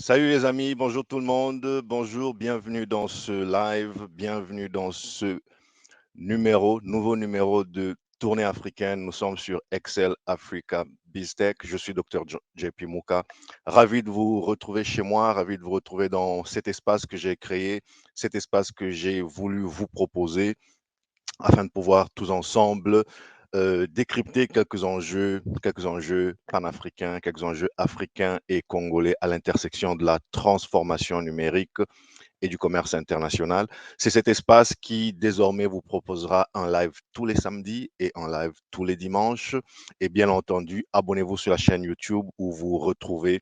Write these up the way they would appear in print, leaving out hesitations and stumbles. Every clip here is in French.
Salut les amis, bonjour tout le monde, bonjour, bienvenue dans ce live, bienvenue dans ce nouveau numéro de Tournée africaine. Nous sommes sur Excel Africa BizTech. Je suis Dr. JP Mouka. Ravi de vous retrouver chez moi, ravi de vous retrouver dans cet espace que j'ai créé, cet espace que j'ai voulu vous proposer afin de pouvoir tous ensemble décrypter quelques enjeux panafricains, quelques enjeux africains et congolais à l'intersection de la transformation numérique et du commerce international. C'est cet espace qui désormais vous proposera un live tous les samedis et un live tous les dimanches. Et bien entendu, abonnez-vous sur la chaîne YouTube où vous retrouvez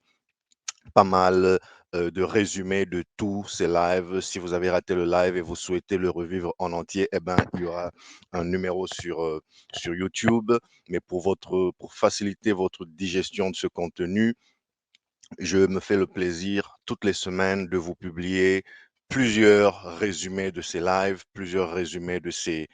pas mal de résumés de tous ces lives. Si vous avez raté le live et vous souhaitez le revivre en entier, eh ben, il y aura un numéro sur YouTube. Mais pour faciliter votre digestion de ce contenu, je me fais le plaisir toutes les semaines de vous publier plusieurs résumés de ces lives, plusieurs résumés de ces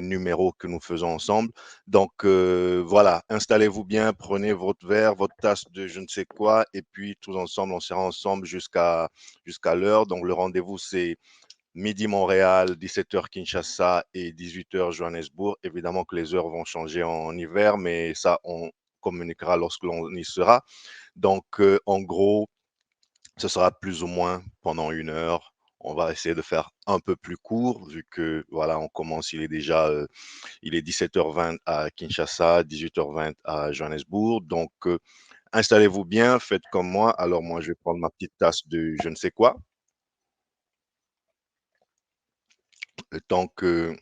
numéros que nous faisons ensemble. Donc voilà, installez-vous bien, prenez votre verre, votre tasse de je ne sais quoi, et puis tous ensemble, on sera ensemble jusqu'à l'heure. Donc le rendez-vous, c'est midi Montréal, 17h Kinshasa et 18h Johannesburg. Évidemment que les heures vont changer en hiver, mais ça, on communiquera lorsque l'on y sera. Donc, en gros, ce sera plus ou moins pendant 1 heure. On va essayer de faire un peu plus court, vu que voilà, on commence, il est 17h20 à Kinshasa, 18h20 à Johannesburg. Donc, installez-vous bien, faites comme moi. Alors, moi, je vais prendre ma petite tasse de je ne sais quoi. Le temps que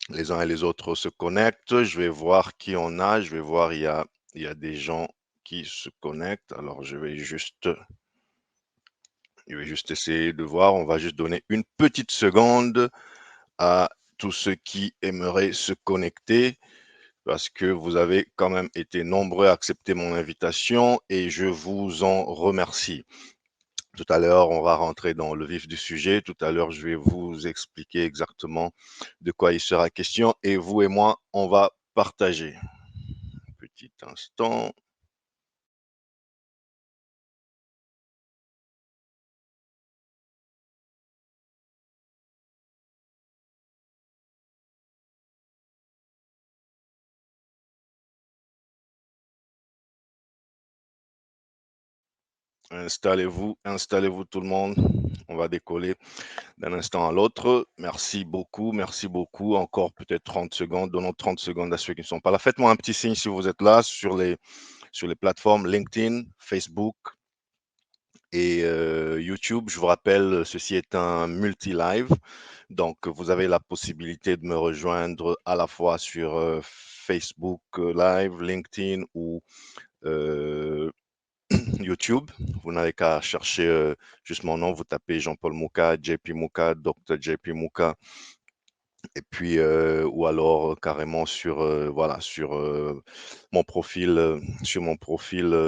les uns et les autres se connectent, je vais voir qui on a. Je vais voir, il y a des gens qui se connectent. Alors, je vais juste essayer de voir. On va juste donner une petite seconde à tous ceux qui aimeraient se connecter parce que vous avez quand même été nombreux à accepter mon invitation et je vous en remercie. Tout à l'heure, on va rentrer dans le vif du sujet. Tout à l'heure, je vais vous expliquer exactement de quoi il sera question et vous et moi, on va partager. Petit instant. Installez-vous tout le monde. On va décoller d'un instant à l'autre. Merci beaucoup. Encore peut-être 30 secondes. Donnons 30 secondes à ceux qui ne sont pas là. Faites-moi un petit signe si vous êtes là sur les plateformes LinkedIn, Facebook et YouTube. Je vous rappelle, ceci est un multi-live. Donc, vous avez la possibilité de me rejoindre à la fois sur Facebook Live, LinkedIn ou euh, YouTube. Vous n'avez qu'à chercher juste mon nom, vous tapez Jean-Paul Mouka, JP Mouka, Dr. JP Mouka, et puis, ou alors carrément voilà, sur mon profil,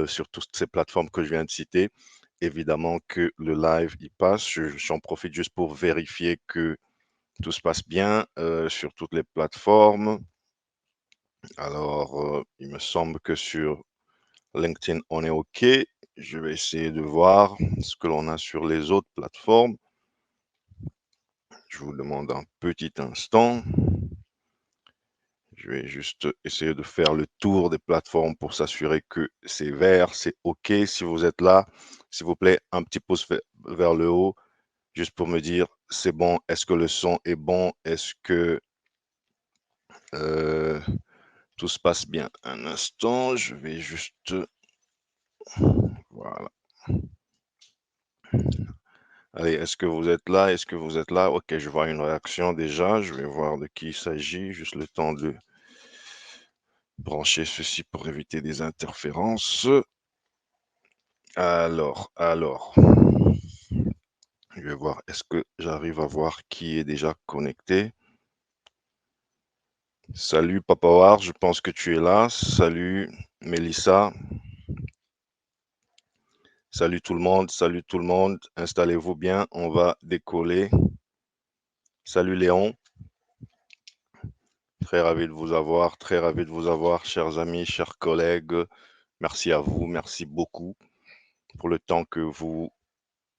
sur toutes ces plateformes que je viens de citer. Évidemment que le live, il passe. J'en profite juste pour vérifier que tout se passe bien sur toutes les plateformes. Alors, il me semble que sur LinkedIn, on est OK. Je vais essayer de voir ce que l'on a sur les autres plateformes. Je vous demande un petit instant. Je vais juste essayer de faire le tour des plateformes pour s'assurer que c'est vert, c'est OK. Si vous êtes là, s'il vous plaît, un petit pouce vers le haut, juste pour me dire c'est bon, est-ce que le son est bon, est-ce que euh, tout se passe bien. Un instant, je vais juste... Voilà. Allez, est-ce que vous êtes là? Est-ce que vous êtes là? Ok, je vois une réaction déjà. Je vais voir de qui il s'agit. Juste le temps de brancher ceci pour éviter des interférences. Alors, je vais voir. Est-ce que j'arrive à voir qui est déjà connecté? Salut Papa War, je pense que tu es là. Salut Mélissa. Salut tout le monde. Salut tout le monde. Installez-vous bien. On va décoller. Salut Léon. Très ravi de vous avoir, chers amis, chers collègues. Merci à vous, merci beaucoup. pour le temps que vous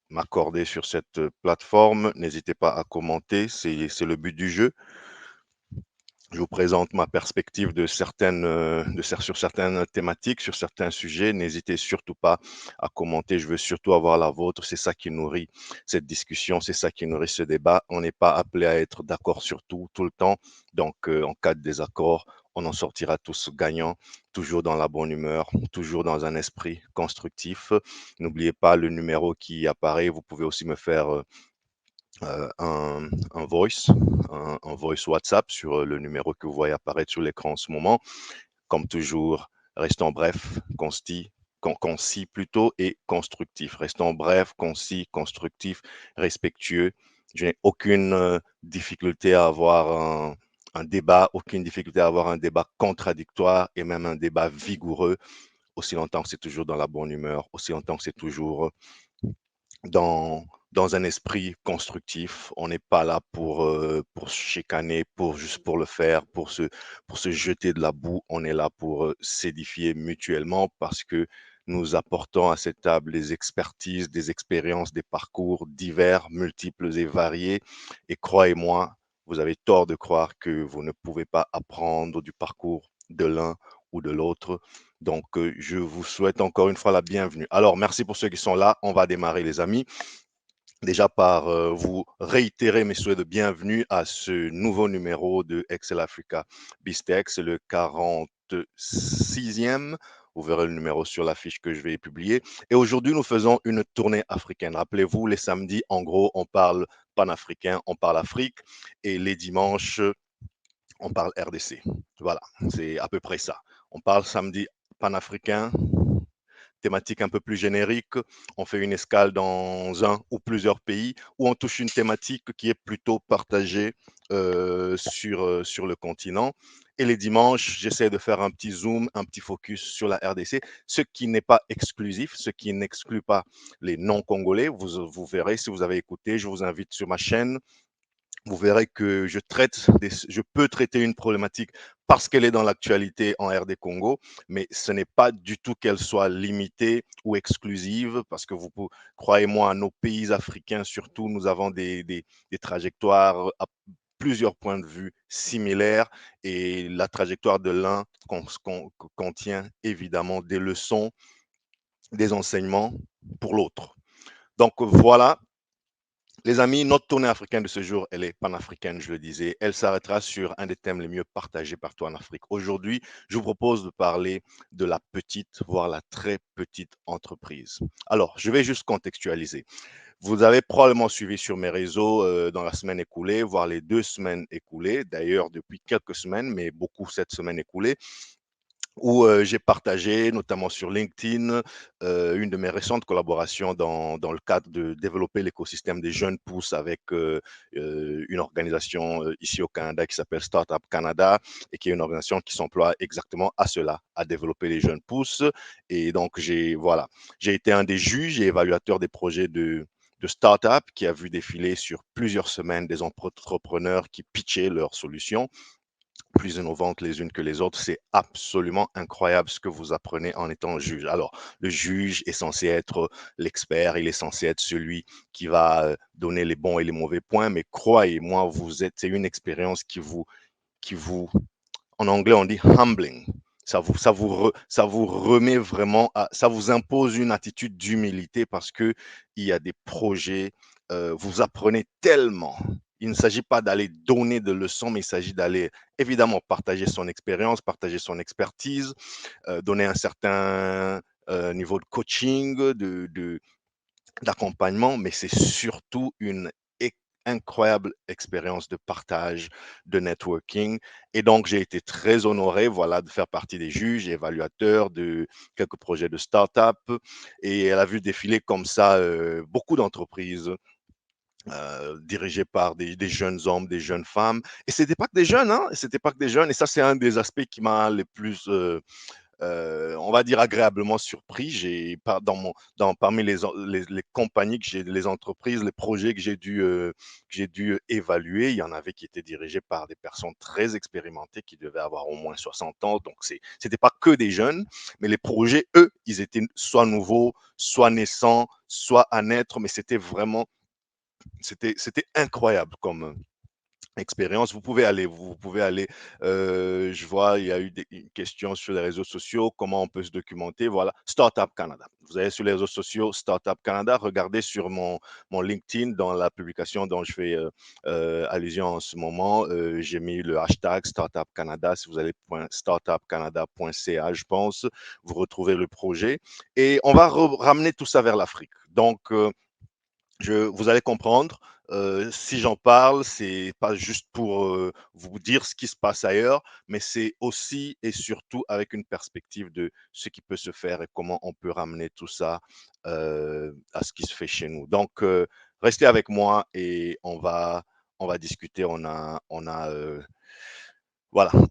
m'accordez sur cette plateforme. N'hésitez pas à commenter, c'est le but du jeu. Je vous présente ma perspective sur certaines thématiques, sur certains sujets. N'hésitez surtout pas à commenter. Je veux surtout avoir la vôtre. C'est ça qui nourrit cette discussion. C'est ça qui nourrit ce débat. On n'est pas appelé à être d'accord sur tout le temps. Donc, en cas de désaccord, on en sortira tous gagnants, toujours dans la bonne humeur, toujours dans un esprit constructif. N'oubliez pas le numéro qui apparaît. Vous pouvez aussi me faire un voice, un voice WhatsApp sur le numéro que vous voyez apparaître sur l'écran en ce moment. Comme toujours, restons bref, concis plutôt et constructif. Restons bref, concis, constructif, respectueux. Je n'ai aucune difficulté à avoir un débat, aucune difficulté à avoir un débat contradictoire et même un débat vigoureux, aussi longtemps que c'est toujours dans la bonne humeur, aussi longtemps que c'est toujours dans, dans un esprit constructif. On n'est pas là pour se chicaner, juste pour le faire, pour se jeter de la boue. On est là pour s'édifier mutuellement parce que nous apportons à cette table des expertises, des expériences, des parcours divers, multiples et variés. Et croyez-moi, vous avez tort de croire que vous ne pouvez pas apprendre du parcours de l'un ou de l'autre. Donc, je vous souhaite encore une fois la bienvenue. Alors, merci pour ceux qui sont là. On va démarrer, les amis. Déjà par vous réitérer mes souhaits de bienvenue à ce nouveau numéro de Excel Africa Bistec, c'est le 46e. Vous verrez le numéro sur la fiche que je vais publier. Et aujourd'hui, nous faisons une tournée africaine. Rappelez-vous, les samedis, en gros, on parle panafricain, on parle Afrique. Et les dimanches, on parle RDC. Voilà, c'est à peu près ça. On parle samedi panafricain, thématique un peu plus générique, on fait une escale dans un ou plusieurs pays, ou on touche une thématique qui est plutôt partagée sur le continent. Et les dimanches, j'essaie de faire un petit zoom, un petit focus sur la RDC, ce qui n'est pas exclusif, ce qui n'exclut pas les non-congolais. Vous verrez, si vous avez écouté, je vous invite sur ma chaîne, vous verrez que je peux traiter une problématique parce qu'elle est dans l'actualité en RD Congo, mais ce n'est pas du tout qu'elle soit limitée ou exclusive, parce que croyez-moi, nos pays africains surtout, nous avons des trajectoires à plusieurs points de vue similaires, et la trajectoire de l'un contient évidemment des leçons, des enseignements pour l'autre. Donc voilà, les amis, notre tournée africaine de ce jour, elle est panafricaine, je le disais. Elle s'arrêtera sur un des thèmes les mieux partagés partout en Afrique. Aujourd'hui, je vous propose de parler de la petite, voire la très petite entreprise. Alors, je vais juste contextualiser. Vous avez probablement suivi sur mes réseaux dans la semaine écoulée, voire les 2 semaines écoulées. D'ailleurs, depuis quelques semaines, mais beaucoup cette semaine écoulée, où j'ai partagé, notamment sur LinkedIn, une de mes récentes collaborations dans le cadre de développer l'écosystème des jeunes pousses avec une organisation ici au Canada qui s'appelle Startup Canada, et qui est une organisation qui s'emploie exactement à cela, à développer les jeunes pousses. Et donc, j'ai été un des juges et évaluateurs des projets de start-up qui a vu défiler sur plusieurs semaines des entrepreneurs qui pitchaient leurs solutions plus innovantes les unes que les autres. C'est absolument incroyable ce que vous apprenez en étant juge. Alors, le juge est censé être l'expert, il est censé être celui qui va donner les bons et les mauvais points, mais croyez-moi, c'est une expérience qui vous, en anglais on dit humbling. Ça vous remet vraiment, ça vous impose une attitude d'humilité parce que il y a des projets, vous apprenez tellement. Il ne s'agit pas d'aller donner de leçons, mais il s'agit d'aller évidemment partager son expérience, partager son expertise, donner un certain niveau de coaching, d'accompagnement, mais c'est surtout une incroyable expérience de partage, de networking. Et donc, j'ai été très honoré, voilà, de faire partie des juges et évaluateurs de quelques projets de start-up. Et elle a vu défiler comme ça beaucoup d'entreprises dirigées par des jeunes hommes, des jeunes femmes. Et c'était pas que des jeunes, hein, c'était pas que des jeunes. Et ça, c'est un des aspects qui m'a le plus on va dire agréablement surpris. Parmi les compagnies les entreprises, les projets que j'ai dû évaluer, il y en avait qui étaient dirigés par des personnes très expérimentées qui devaient avoir au moins 60 ans. Donc, c'était pas que des jeunes, mais les projets, eux, ils étaient soit nouveaux, soit naissants, soit à naître, mais c'était incroyable comme expérience. Vous pouvez aller. Je vois, il y a eu une question sur les réseaux sociaux, comment on peut se documenter. Voilà, Startup Canada. Vous allez sur les réseaux sociaux Startup Canada, regardez sur mon LinkedIn dans la publication dont je fais allusion en ce moment. J'ai mis le hashtag Startup Canada. Si vous allez startupcanada.ca, je pense, vous retrouvez le projet et on va ramener tout ça vers l'Afrique. Donc, vous allez comprendre. Si j'en parle, c'est pas juste pour vous dire ce qui se passe ailleurs, mais c'est aussi et surtout avec une perspective de ce qui peut se faire et comment on peut ramener tout ça à ce qui se fait chez nous. Donc, restez avec moi et on va discuter. Voilà,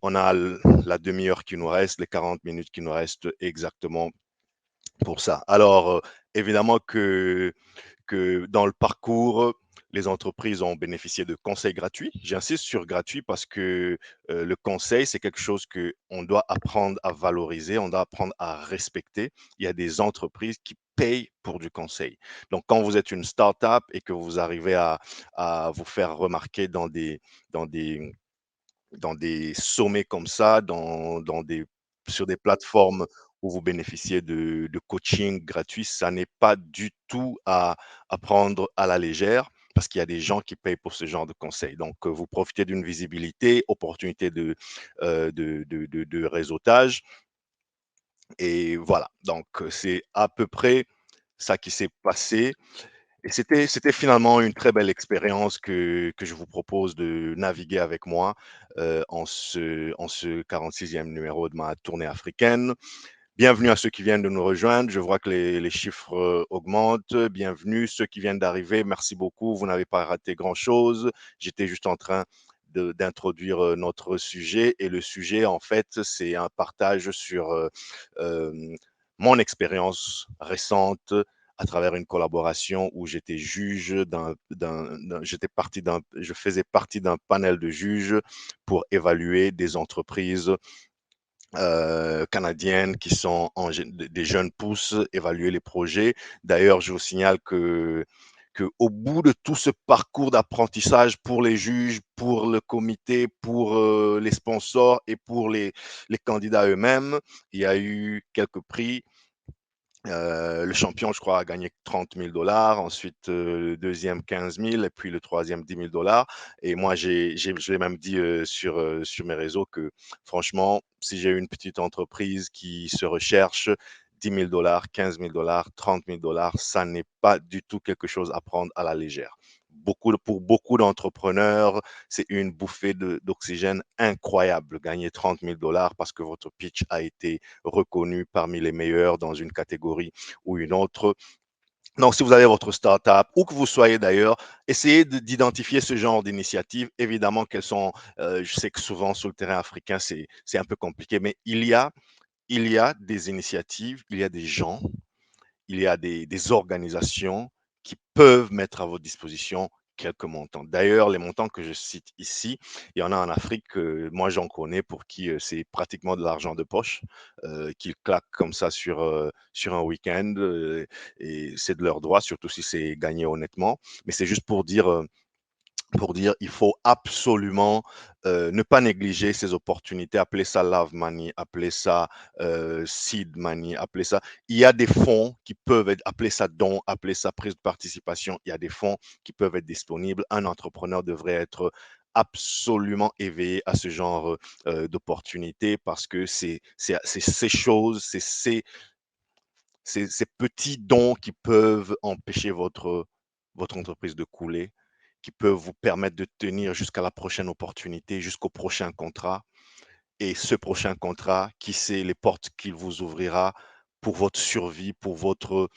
on a la demi-heure qui nous reste, les 40 minutes qui nous restent exactement pour ça. Alors, évidemment que dans le parcours, les entreprises ont bénéficié de conseils gratuits. J'insiste sur gratuit parce que le conseil, c'est quelque chose qu'on doit apprendre à valoriser, on doit apprendre à respecter. Il y a des entreprises qui payent pour du conseil. Donc, quand vous êtes une start-up et que vous arrivez à vous faire remarquer dans des dans des sommets comme ça, sur des plateformes où vous bénéficiez de coaching gratuit, ça n'est pas du tout à prendre à la légère parce qu'il y a des gens qui payent pour ce genre de conseils. Donc, vous profitez d'une visibilité, opportunité de réseautage. Et voilà, donc c'est à peu près ça qui s'est passé. Et c'était finalement une très belle expérience que je vous propose de naviguer avec moi en ce 46e numéro de ma tournée africaine. Bienvenue à ceux qui viennent de nous rejoindre. Je vois que les chiffres augmentent. Bienvenue ceux qui viennent d'arriver. Merci beaucoup. Vous n'avez pas raté grand-chose. J'étais juste en train d'introduire notre sujet. Et le sujet, en fait, c'est un partage sur euh, mon expérience récente à travers une collaboration où j'étais juge je faisais partie d'un panel de juges pour évaluer des entreprises canadiennes qui sont des jeunes pousses, évaluer les projets. D'ailleurs, je vous signale que au bout de tout ce parcours d'apprentissage pour les juges, pour le comité, pour les sponsors et pour les candidats eux-mêmes, il y a eu quelques prix. Le champion, je crois, a gagné 30 000 dollars. Ensuite, le deuxième, 15 000. Et puis le troisième, 10 000 dollars. Et moi, je l'ai même dit sur mes réseaux que, franchement, si j'ai une petite entreprise qui se recherche, 10 000 dollars, 15 000 dollars, 30 000 dollars, ça n'est pas du tout quelque chose à prendre à la légère. Pour beaucoup d'entrepreneurs, c'est une bouffée d'oxygène incroyable. Gagner 30 000 dollars parce que votre pitch a été reconnu parmi les meilleurs dans une catégorie ou une autre. Donc, si vous avez votre startup, où que vous soyez d'ailleurs, essayez d'identifier ce genre d'initiatives. Évidemment qu'elles sont, je sais que souvent sur le terrain africain, c'est un peu compliqué, mais il y a des initiatives, il y a des gens, il y a des organisations qui peuvent mettre à votre disposition quelques montants. D'ailleurs, les montants que je cite ici, il y en a en Afrique, moi j'en connais pour qui c'est pratiquement de l'argent de poche, qu'ils claquent comme ça sur un week-end, et c'est de leur droit, surtout si c'est gagné honnêtement. Mais c'est juste pour dire il faut absolument ne pas négliger ces opportunités, appeler ça love money, appeler ça seed money, appeler ça. Il y a des fonds qui peuvent être, appeler ça don, appeler ça prise de participation. Il y a des fonds qui peuvent être disponibles. Un entrepreneur devrait être absolument éveillé à ce genre d'opportunités parce que c'est ces choses, ces petits dons qui peuvent empêcher votre entreprise de couler, qui peuvent vous permettre de tenir jusqu'à la prochaine opportunité, jusqu'au prochain contrat. Et ce prochain contrat, qui sait les portes qu'il vous ouvrira pour votre survie, pour votre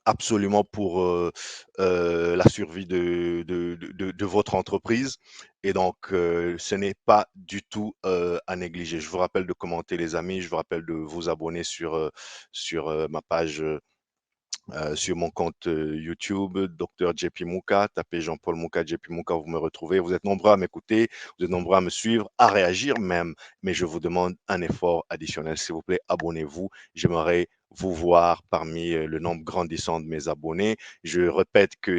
absolument pour la survie de votre entreprise. Et donc, ce n'est pas du tout à négliger. Je vous rappelle de commenter, les amis. Je vous rappelle de vous abonner sur ma page sur mon compte YouTube, Dr. JP Mouka. Tapez Jean-Paul Mouka, JP Mouka, vous me retrouvez. Vous êtes nombreux à m'écouter, vous êtes nombreux à me suivre, à réagir même. Mais je vous demande un effort additionnel. S'il vous plaît, abonnez-vous. J'aimerais vous voir parmi le nombre grandissant de mes abonnés. Je répète que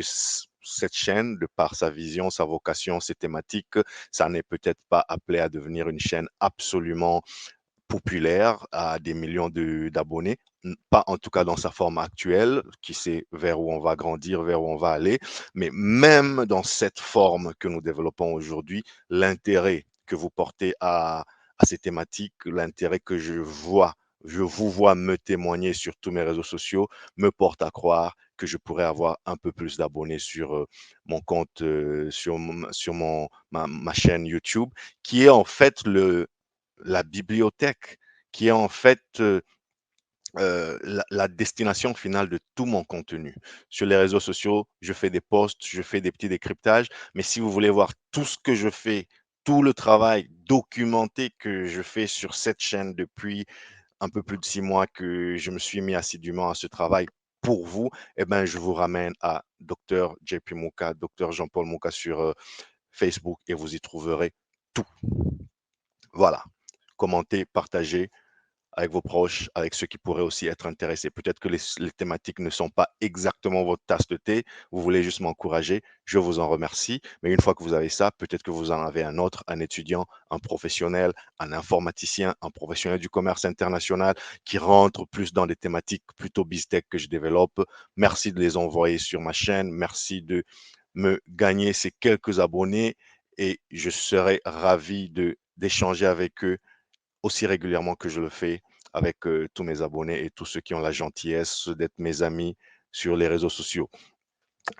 cette chaîne, de par sa vision, sa vocation, ses thématiques, ça n'est peut-être pas appelé à devenir une chaîne absolument populaire à des millions d'abonnés, pas en tout cas dans sa forme actuelle, qui sait vers où on va grandir, vers où on va aller, mais même dans cette forme que nous développons aujourd'hui, l'intérêt que vous portez à ces thématiques, l'intérêt que je vous vois me témoigner sur tous mes réseaux sociaux, me porte à croire que je pourrais avoir un peu plus d'abonnés sur mon compte, ma chaîne YouTube, qui est en fait la bibliothèque, qui est en fait la destination finale de tout mon contenu. Sur les réseaux sociaux, je fais des posts, je fais des petits décryptages, mais si vous voulez voir tout ce que je fais, tout le travail documenté que je fais sur cette chaîne depuis un peu plus de 6 mois que je me suis mis assidûment à ce travail pour vous, eh ben, je vous ramène à Dr. JP Mouka, Dr. Jean-Paul Mouka sur Facebook et vous y trouverez tout. Voilà. Commentez, partagez avec vos proches, avec ceux qui pourraient aussi être intéressés. Peut-être que les thématiques ne sont pas exactement votre tasse de thé, vous voulez juste m'encourager, je vous en remercie. Mais une fois que vous avez ça, peut-être que vous en avez un autre, un étudiant, un professionnel, un informaticien, un professionnel du commerce international qui rentre plus dans des thématiques plutôt biztech que je développe. Merci de les envoyer sur ma chaîne, merci de me gagner ces quelques abonnés et je serai ravi d'échanger avec eux aussi régulièrement que je le fais avec tous mes abonnés et tous ceux qui ont la gentillesse d'être mes amis sur les réseaux sociaux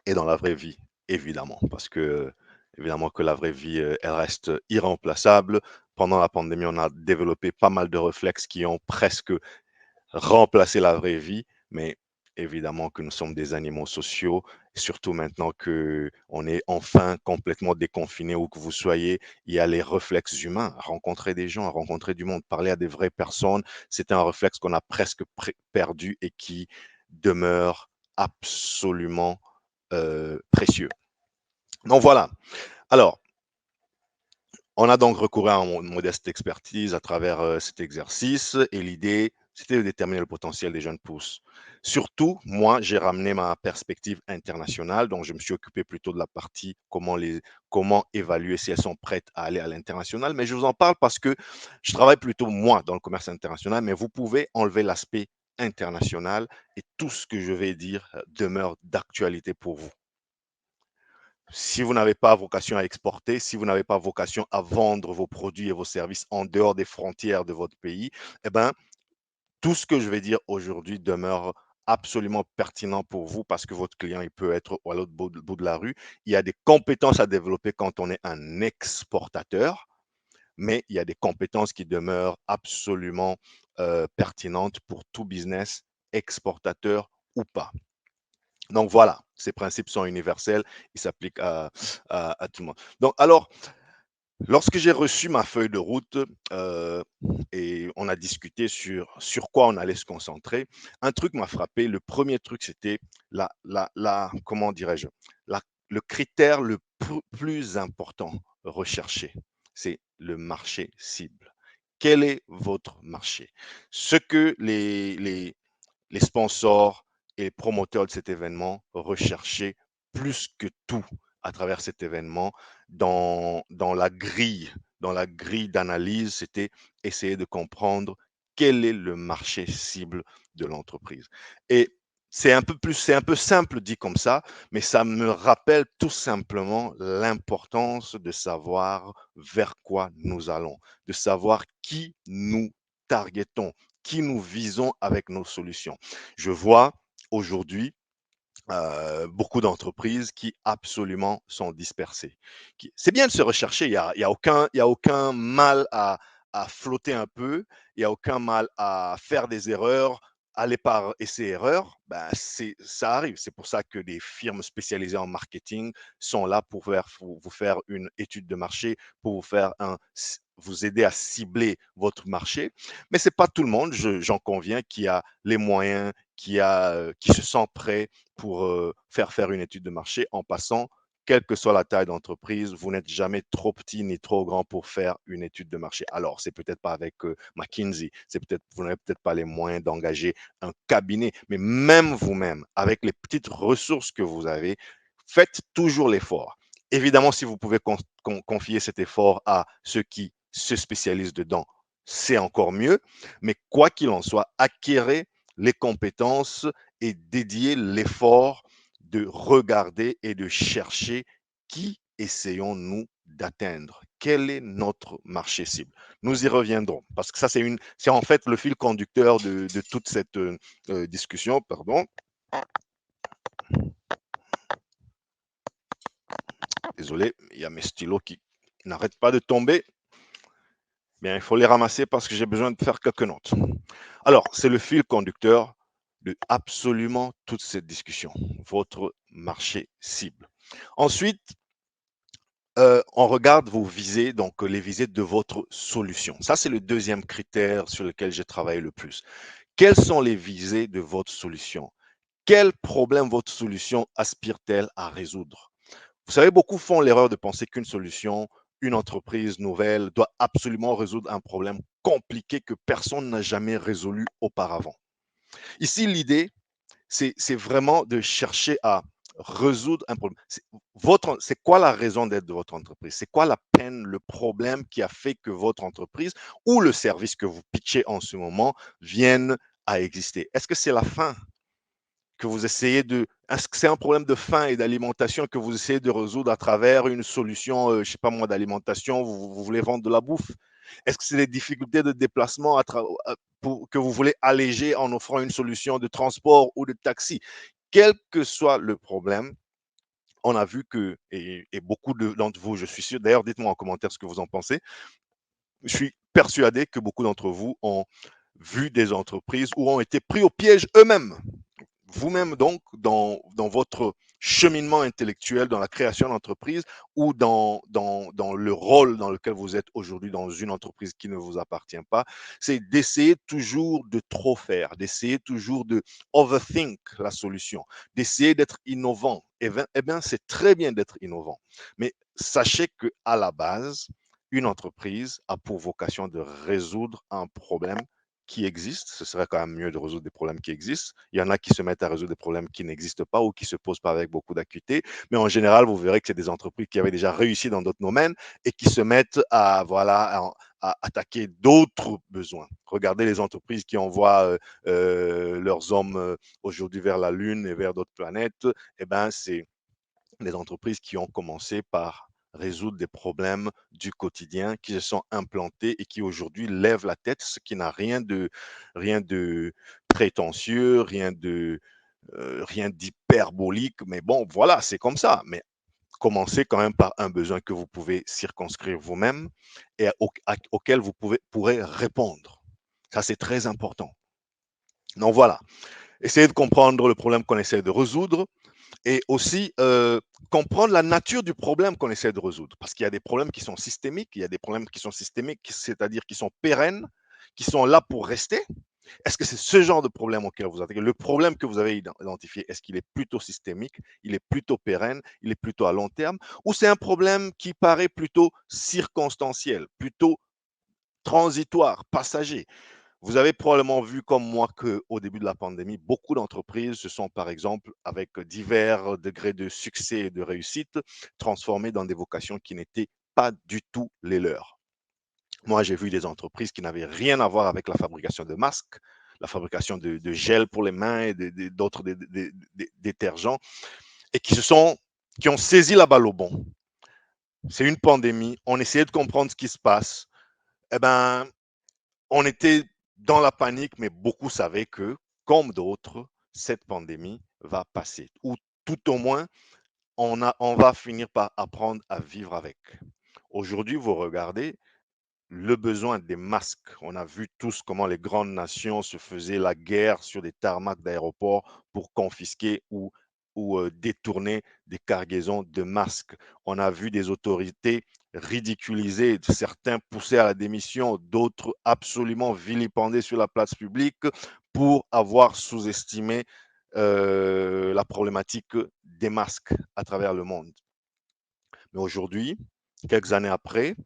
et dans la vraie vie, évidemment, parce que évidemment que la vraie vie, elle reste irremplaçable. Pendant la pandémie, on a développé pas mal de réflexes qui ont presque remplacer la vraie vie, mais évidemment que nous sommes des animaux sociaux, surtout maintenant que on est enfin complètement déconfinés, où que vous soyez, il y a les réflexes humains, rencontrer des gens, rencontrer du monde, parler à des vraies personnes, c'est un réflexe qu'on a presque perdu et qui demeure absolument précieux. Donc voilà. Alors, on a donc recouru à une modeste expertise à travers cet exercice et l'idée, c'était de déterminer le potentiel des jeunes pousses. Surtout, moi, j'ai ramené ma perspective internationale, donc je me suis occupé plutôt de la partie comment évaluer si elles sont prêtes à aller à l'international. Mais je vous en parle parce que je travaille plutôt moi dans le commerce international, mais vous pouvez enlever l'aspect international et tout ce que je vais dire demeure d'actualité pour vous. Si vous n'avez pas vocation à exporter, si vous n'avez pas vocation à vendre vos produits et vos services en dehors des frontières de votre pays, eh ben, tout ce que je vais dire aujourd'hui demeure absolument pertinent pour vous parce que votre client, il peut être à l'autre bout de la rue. Il y a des compétences à développer quand on est un exportateur, mais il y a des compétences qui demeurent absolument pertinentes pour tout business, exportateur ou pas. Donc voilà, ces principes sont universels, ils s'appliquent à tout le monde. Donc alors, lorsque j'ai reçu ma feuille de route et on a discuté sur quoi on allait se concentrer, un truc m'a frappé. Le premier truc, c'était comment dirais-je, le critère le plus important recherché, c'est le marché cible. Quel est votre marché? Ce que les sponsors et les promoteurs de cet événement recherchaient plus que tout à travers cet événement dans la grille d'analyse, c'était essayer de comprendre quel est le marché cible de l'entreprise. Et c'est un peu simple dit comme ça, mais ça me rappelle tout simplement l'importance de savoir vers quoi nous allons, de savoir qui nous targetons, qui nous visons avec nos solutions. Je vois aujourd'hui beaucoup d'entreprises qui absolument sont dispersées. C'est bien de se rechercher, il y a aucun mal à flotter un peu, il n'y a aucun mal à faire des erreurs, aller par essai-erreur, ben, ça arrive. C'est pour ça que des firmes spécialisées en marketing sont là pour vous faire une étude de marché, pour vous aider à cibler votre marché. Mais c'est pas tout le monde, j'en conviens, qui a les moyens, qui se sent prêt pour faire une étude de marché en passant quelle que soit la taille d'entreprise, vous n'êtes jamais trop petit ni trop grand pour faire une étude de marché. Alors, c'est peut-être pas avec McKinsey, vous n'avez peut-être pas les moyens d'engager un cabinet, mais même vous-même, avec les petites ressources que vous avez, faites toujours l'effort. Évidemment, si vous pouvez confier cet effort à ceux qui se spécialisent dedans, c'est encore mieux. Mais quoi qu'il en soit, acquérez les compétences et dédiez l'effort de regarder et de chercher qui essayons-nous d'atteindre. Quel est notre marché cible? Nous y reviendrons parce que ça, c'est en fait le fil conducteur de toute cette discussion. Pardon. Désolé, il y a mes stylos qui n'arrêtent pas de tomber. Bien, il faut les ramasser parce que j'ai besoin de faire quelques notes. Alors, c'est le fil conducteur de absolument toute cette discussion, votre marché cible. Ensuite, on regarde vos visées, donc les visées de votre solution. Ça, c'est le deuxième critère sur lequel j'ai travaillé le plus. Quelles sont les visées de votre solution? Quel problème votre solution aspire-t-elle à résoudre? Vous savez, beaucoup font l'erreur de penser qu'une solution, une entreprise nouvelle doit absolument résoudre un problème compliqué que personne n'a jamais résolu auparavant. Ici, l'idée, c'est vraiment de chercher à résoudre un problème. C'est quoi la raison d'être de votre entreprise? C'est quoi la peine, le problème qui a fait que votre entreprise ou le service que vous pitchez en ce moment vienne à exister? Est-ce que c'est la faim que vous essayez de... Est-ce que c'est un problème de faim et d'alimentation que vous essayez de résoudre à travers une solution, je ne sais pas moi, d'alimentation, vous voulez vendre de la bouffe? Est-ce que c'est des difficultés de déplacement que vous voulez alléger en offrant une solution de transport ou de taxi? Quel que soit le problème, on a vu que, et beaucoup d'entre vous, je suis sûr, d'ailleurs, dites-moi en commentaire ce que vous en pensez, je suis persuadé que beaucoup d'entre vous ont vu des entreprises ou ont été pris au piège eux-mêmes. Vous-même, donc, dans votre cheminement intellectuel, dans la création d'entreprise ou dans le rôle dans lequel vous êtes aujourd'hui dans une entreprise qui ne vous appartient pas, c'est d'essayer toujours de trop faire, d'essayer toujours de overthink la solution, d'essayer d'être innovant. Eh bien, c'est très bien d'être innovant. Mais sachez qu'à la base, une entreprise a pour vocation de résoudre un problème qui existent, ce serait quand même mieux de résoudre des problèmes qui existent. Il y en a qui se mettent à résoudre des problèmes qui n'existent pas ou qui se posent pas avec beaucoup d'acuité. Mais en général, vous verrez que c'est des entreprises qui avaient déjà réussi dans d'autres domaines et qui se mettent à, voilà, à attaquer d'autres besoins. Regardez les entreprises qui envoient leurs hommes aujourd'hui vers la Lune et vers d'autres planètes. Eh ben, c'est des entreprises qui ont commencé par résoudre des problèmes du quotidien, qui se sont implantés et qui aujourd'hui lèvent la tête, ce qui n'a rien de prétentieux, rien d'hyperbolique. Mais bon, voilà, c'est comme ça. Mais commencez quand même par un besoin que vous pouvez circonscrire vous-même et auquel vous pourrez répondre. Ça, c'est très important. Donc voilà, essayez de comprendre le problème qu'on essaie de résoudre et aussi comprendre la nature du problème qu'on essaie de résoudre. Parce qu'il y a des problèmes qui sont systémiques, il y a des problèmes qui sont systémiques, c'est-à-dire qui sont pérennes, qui sont là pour rester. Est-ce que c'est ce genre de problème auquel vous attaquez? Le problème que vous avez identifié, est-ce qu'il est plutôt systémique, il est plutôt pérenne, il est plutôt à long terme, ou c'est un problème qui paraît plutôt circonstanciel, plutôt transitoire, passager? Vous avez probablement vu comme moi qu'au début de la pandémie, beaucoup d'entreprises se sont, par exemple, avec divers degrés de succès et de réussite, transformées dans des vocations qui n'étaient pas du tout les leurs. Moi, j'ai vu des entreprises qui n'avaient rien à voir avec la fabrication de masques, la fabrication de gel pour les mains et d'autres détergents, et qui ont saisi la balle au bon. C'est une pandémie, on essayait de comprendre ce qui se passe. Eh ben, on était dans la panique, mais beaucoup savaient que, comme d'autres, cette pandémie va passer. Ou tout au moins, on va finir par apprendre à vivre avec. Aujourd'hui, vous regardez, le besoin des masques. On a vu tous comment les grandes nations se faisaient la guerre sur des tarmacs d'aéroports pour confisquer ou détourner des cargaisons de masques. On a vu des autorités ridiculisées, certains poussés à la démission, d'autres absolument vilipendés sur la place publique pour avoir sous-estimé la problématique des masques à travers le monde. Mais aujourd'hui, quelques années après,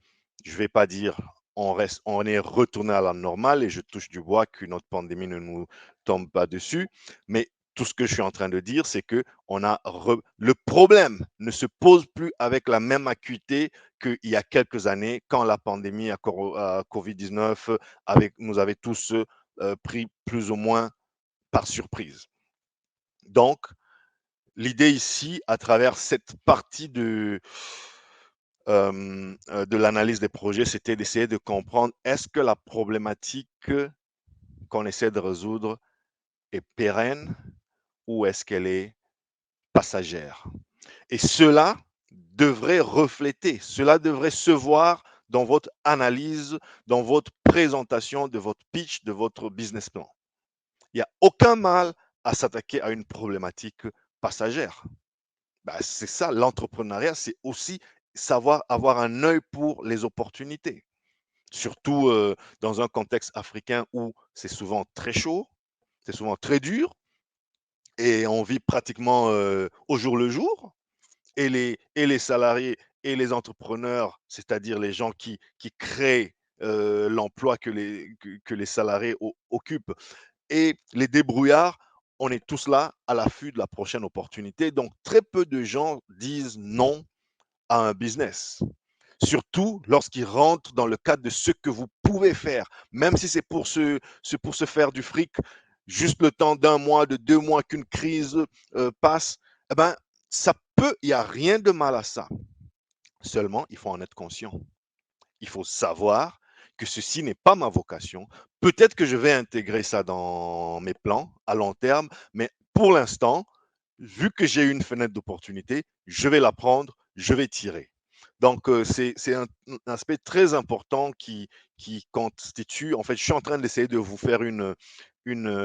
je ne vais pas dire on est retourné à la normale et je touche du bois qu'une autre pandémie ne nous tombe pas dessus. Mais tout ce que je suis en train de dire, c'est que le problème ne se pose plus avec la même acuité qu'il y a quelques années, quand la pandémie à COVID-19 nous avait tous pris plus ou moins par surprise. Donc, l'idée ici, à travers cette partie de l'analyse des projets, c'était d'essayer de comprendre est-ce que la problématique qu'on essaie de résoudre est pérenne ou est-ce qu'elle est passagère. Et cela devrait refléter, cela devrait se voir dans votre analyse, dans votre présentation de votre pitch, de votre business plan. Il n'y a aucun mal à s'attaquer à une problématique passagère. Ben, c'est ça, l'entrepreneuriat, c'est aussi savoir avoir un œil pour les opportunités. Surtout dans un contexte africain où c'est souvent très chaud, c'est souvent très dur, et on vit pratiquement au jour le jour. Et les salariés et les entrepreneurs, c'est-à-dire les gens qui créent l'emploi que les salariés occupent, et les débrouillards, on est tous là à l'affût de la prochaine opportunité. Donc, très peu de gens disent non à un business. Surtout lorsqu'ils rentrent dans le cadre de ce que vous pouvez faire, même si c'est pour se faire du fric, juste le temps d'un mois, de 2 mois qu'une crise passe, eh ben, il n'y a rien de mal à ça. Seulement, il faut en être conscient. Il faut savoir que ceci n'est pas ma vocation. Peut-être que je vais intégrer ça dans mes plans à long terme, mais pour l'instant, vu que j'ai une fenêtre d'opportunité, je vais la prendre, je vais tirer. Donc, c'est un aspect très important qui constitue, en fait, je suis en train d'essayer de vous faire une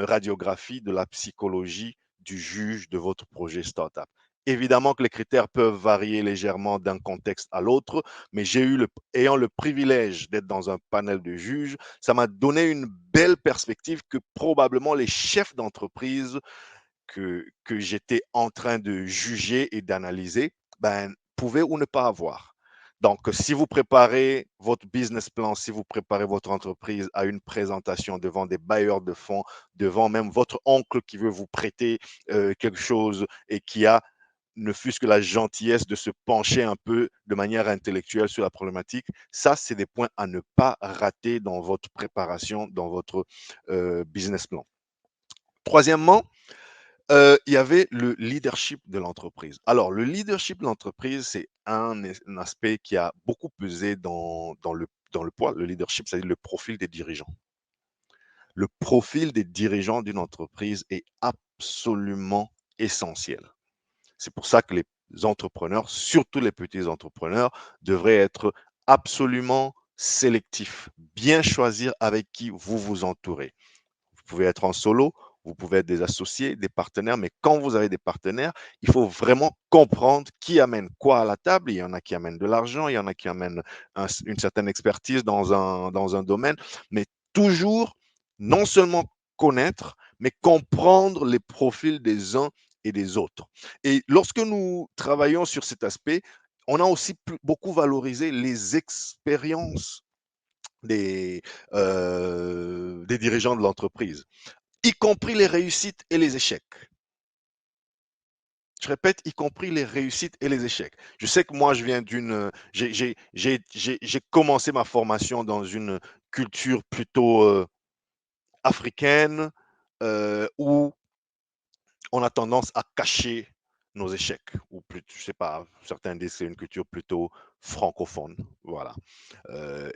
radiographie de la psychologie du juge de votre projet startup. Évidemment que les critères peuvent varier légèrement d'un contexte à l'autre, mais ayant le privilège d'être dans un panel de juges, ça m'a donné une belle perspective que probablement les chefs d'entreprise que j'étais en train de juger et d'analyser, ben, pouvaient ou ne pas avoir. Donc, si vous préparez votre business plan, si vous préparez votre entreprise à une présentation devant des bailleurs de fonds, devant même votre oncle qui veut vous prêter quelque chose et qui a ne fût-ce que la gentillesse de se pencher un peu de manière intellectuelle sur la problématique, ça, c'est des points à ne pas rater dans votre préparation, dans votre business plan. Troisièmement, il y avait le leadership de l'entreprise. Alors, le leadership de l'entreprise, c'est un aspect qui a beaucoup pesé dans le poids. Le leadership, c'est-à-dire le profil des dirigeants. Le profil des dirigeants d'une entreprise est absolument essentiel. C'est pour ça que les entrepreneurs, surtout les petits entrepreneurs, devraient être absolument sélectifs, bien choisir avec qui vous vous entourez. Vous pouvez être en solo, vous pouvez être des associés, des partenaires, mais quand vous avez des partenaires, il faut vraiment comprendre qui amène quoi à la table. Il y en a qui amènent de l'argent, il y en a qui amènent une certaine expertise dans un domaine, mais toujours non seulement connaître, mais comprendre les profils des uns et des autres. Et lorsque nous travaillons sur cet aspect, on a aussi beaucoup valorisé les expériences des dirigeants de l'entreprise, y compris les réussites et les échecs. Je répète, y compris les réussites et les échecs. Je sais que moi, je viens j'ai commencé ma formation dans une culture plutôt africaine où on a tendance à cacher nos échecs. Ou plus, je sais pas, certains disent que c'est une culture plutôt francophones. Voilà.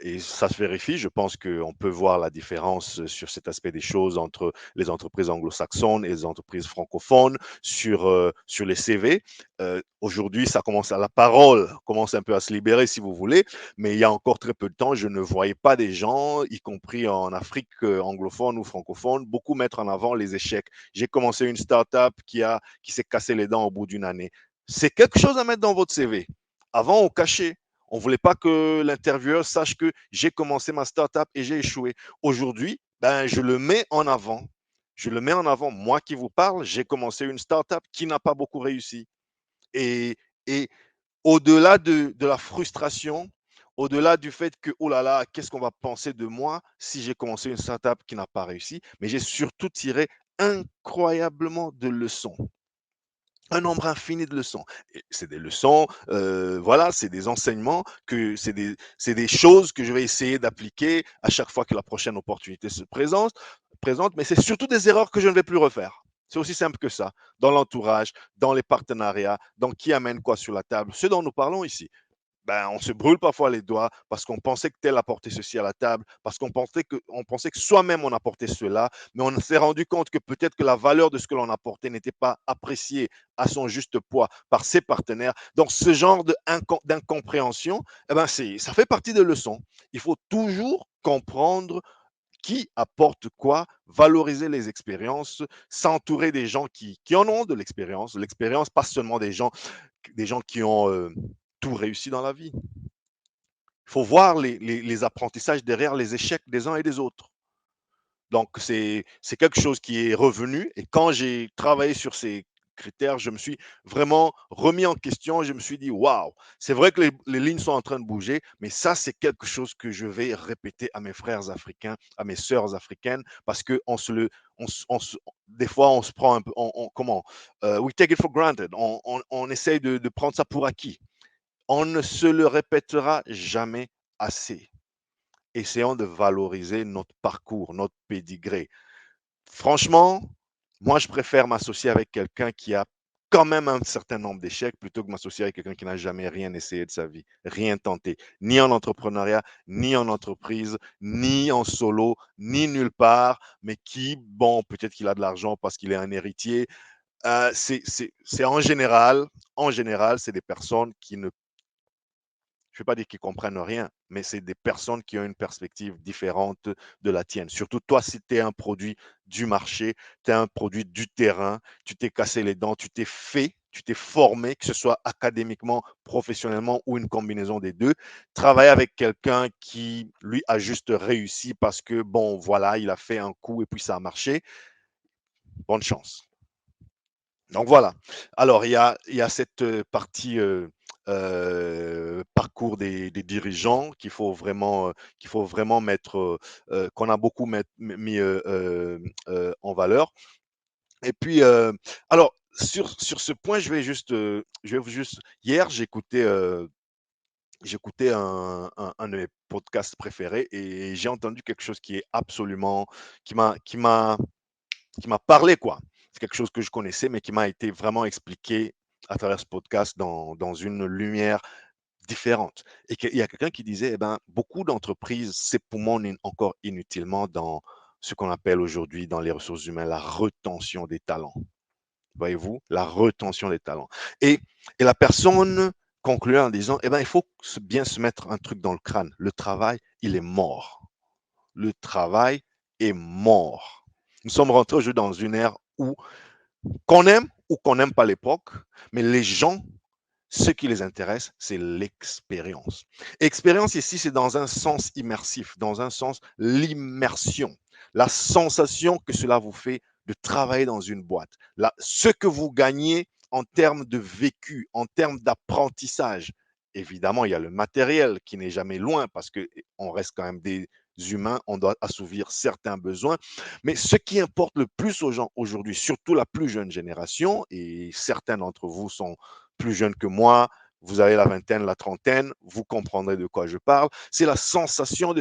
Et ça se vérifie. Je pense qu'on peut voir la différence sur cet aspect des choses entre les entreprises anglo-saxonnes et les entreprises francophones sur les CV. Aujourd'hui, ça commence à la parole commence un peu à se libérer, si vous voulez, mais il y a encore très peu de temps, je ne voyais pas des gens, y compris en Afrique anglophone ou francophone, beaucoup mettre en avant les échecs. J'ai commencé une start-up qui s'est cassé les dents au bout d'une année. C'est quelque chose à mettre dans votre CV. Avant, on cachait. On ne voulait pas que l'intervieweur sache que j'ai commencé ma startup et j'ai échoué. Aujourd'hui, ben, je le mets en avant. Je le mets en avant. Moi qui vous parle, j'ai commencé une startup qui n'a pas beaucoup réussi. Et, et au-delà de la frustration, au-delà du fait que, oh là là, qu'est-ce qu'on va penser de moi si j'ai commencé une startup qui n'a pas réussi, mais j'ai surtout tiré incroyablement de leçons. Un nombre infini de leçons. Et c'est des leçons, voilà, c'est des enseignements, c'est des choses que je vais essayer d'appliquer à chaque fois que la prochaine opportunité présente, mais c'est surtout des erreurs que je ne vais plus refaire. C'est aussi simple que ça. Dans l'entourage, dans les partenariats, dans qui amène quoi sur la table, ce dont nous parlons ici. Ben, on se brûle parfois les doigts parce qu'on pensait que tel apportait ceci à la table, parce on pensait que soi-même on apportait cela, mais on s'est rendu compte que peut-être que la valeur de ce que l'on apportait n'était pas appréciée à son juste poids par ses partenaires. Donc, ce genre d'incompréhension, eh ben, ça fait partie des leçons. Il faut toujours comprendre qui apporte quoi, valoriser les expériences, s'entourer des gens qui en ont de l'expérience. L'expérience, pas seulement des gens qui ont tout réussi dans la vie. Il faut voir les apprentissages derrière les échecs des uns et des autres. Donc, c'est quelque chose qui est revenu. Et quand j'ai travaillé sur ces critères, je me suis vraiment remis en question. Je me suis dit, waouh, c'est vrai que les lignes sont en train de bouger, mais ça, c'est quelque chose que je vais répéter à mes frères africains, à mes sœurs africaines, parce que des fois, on se prend un peu, comment, we take it for granted. On essaye de prendre ça pour acquis. On ne se le répétera jamais assez. Essayons de valoriser notre parcours, notre pédigré. Franchement, moi, je préfère m'associer avec quelqu'un qui a quand même un certain nombre d'échecs plutôt que m'associer avec quelqu'un qui n'a jamais rien essayé de sa vie, rien tenté, ni en entrepreneuriat, ni en entreprise, ni en solo, ni nulle part, mais qui, bon, peut-être qu'il a de l'argent parce qu'il est un héritier. C'est en général, c'est des personnes qui ne je ne vais pas dire qu'ils comprennent rien, mais c'est des personnes qui ont une perspective différente de la tienne. Surtout toi, si tu es un produit du marché, tu es un produit du terrain, tu t'es cassé les dents, tu t'es formé, que ce soit académiquement, professionnellement ou une combinaison des deux. Travailler avec quelqu'un qui, lui, a juste réussi parce que, bon, voilà, il a fait un coup et puis ça a marché. Bonne chance. Donc voilà. Alors, il y a cette partie parcours des dirigeants qu'il faut vraiment mettre, qu'on a beaucoup mis en valeur. Et puis, alors, sur ce point, je vais vous juste, hier, j'écoutais un de mes podcasts préférés et j'ai entendu quelque chose qui est absolument, qui m'a, qui m'a, qui m'a parlé, quoi. C'est quelque chose que je connaissais, mais qui m'a été vraiment expliqué à travers ce podcast dans une lumière différente. Et qu'il y a quelqu'un qui disait, eh ben, beaucoup d'entreprises s'époumonnent encore inutilement dans ce qu'on appelle aujourd'hui dans les ressources humaines la retention des talents. Voyez-vous, la retention des talents. Et la personne concluait en disant, eh ben, il faut bien se mettre un truc dans le crâne. Le travail, il est mort. Le travail est mort. Nous sommes rentrés aujourd'hui dans une ère où qu'on aime ou qu'on n'aime pas l'époque, mais les gens, ce qui les intéresse, c'est l'expérience. Expérience ici, c'est dans un sens immersif, dans un sens l'immersion, la sensation que cela vous fait de travailler dans une boîte, ce que vous gagnez en termes de vécu, en termes d'apprentissage. Évidemment, il y a le matériel qui n'est jamais loin parce qu'on reste quand même des humains, on doit assouvir certains besoins. Mais ce qui importe le plus aux gens aujourd'hui, surtout la plus jeune génération, et certains d'entre vous sont plus jeunes que moi, vous avez la vingtaine, la trentaine, vous comprendrez de quoi je parle, c'est la sensation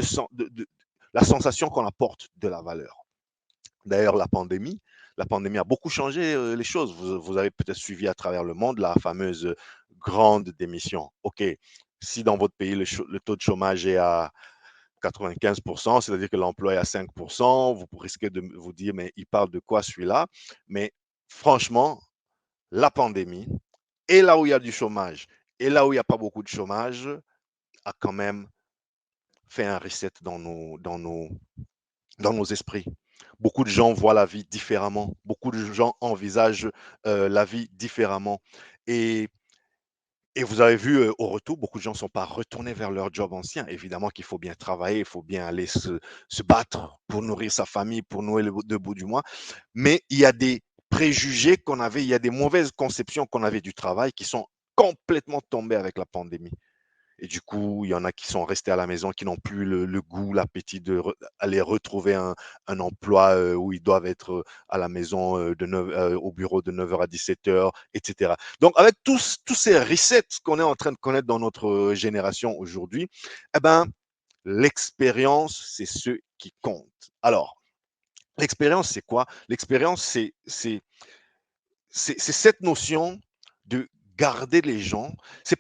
la sensation qu'on apporte de la valeur. D'ailleurs, la pandémie a beaucoup changé les choses. Vous avez peut-être suivi à travers le monde la fameuse grande démission. OK, Si dans votre pays, le taux de chômage est à 95%, c'est-à-dire que l'emploi est à 5%, vous risquez de vous dire, mais il parle de quoi celui-là? Mais franchement, la pandémie, et là où il y a du chômage, et là où il n'y a pas beaucoup de chômage, a quand même fait un reset dans nos esprits. Beaucoup de gens voient la vie différemment. Beaucoup de gens envisagent la vie différemment. Et, et vous avez vu au retour, beaucoup de gens ne sont pas retournés vers leur job ancien. Évidemment qu'il faut bien travailler, il faut bien aller se battre pour nourrir sa famille, pour nourrir le deux bouts du mois. Mais il y a des préjugés qu'on avait, il y a des mauvaises conceptions qu'on avait du travail qui sont complètement tombées avec la pandémie. Et du coup, il y en a qui sont restés à la maison, qui n'ont plus le goût, l'appétit d'aller retrouver un emploi où ils doivent être à la maison, au bureau de 9h à 17h, etc. Donc, avec tous ces resets qu'on est en train de connaître dans notre génération aujourd'hui, eh ben, l'expérience, c'est ce qui compte. Alors, l'expérience, c'est quoi? L'expérience, c'est cette notion de garder les gens. C'est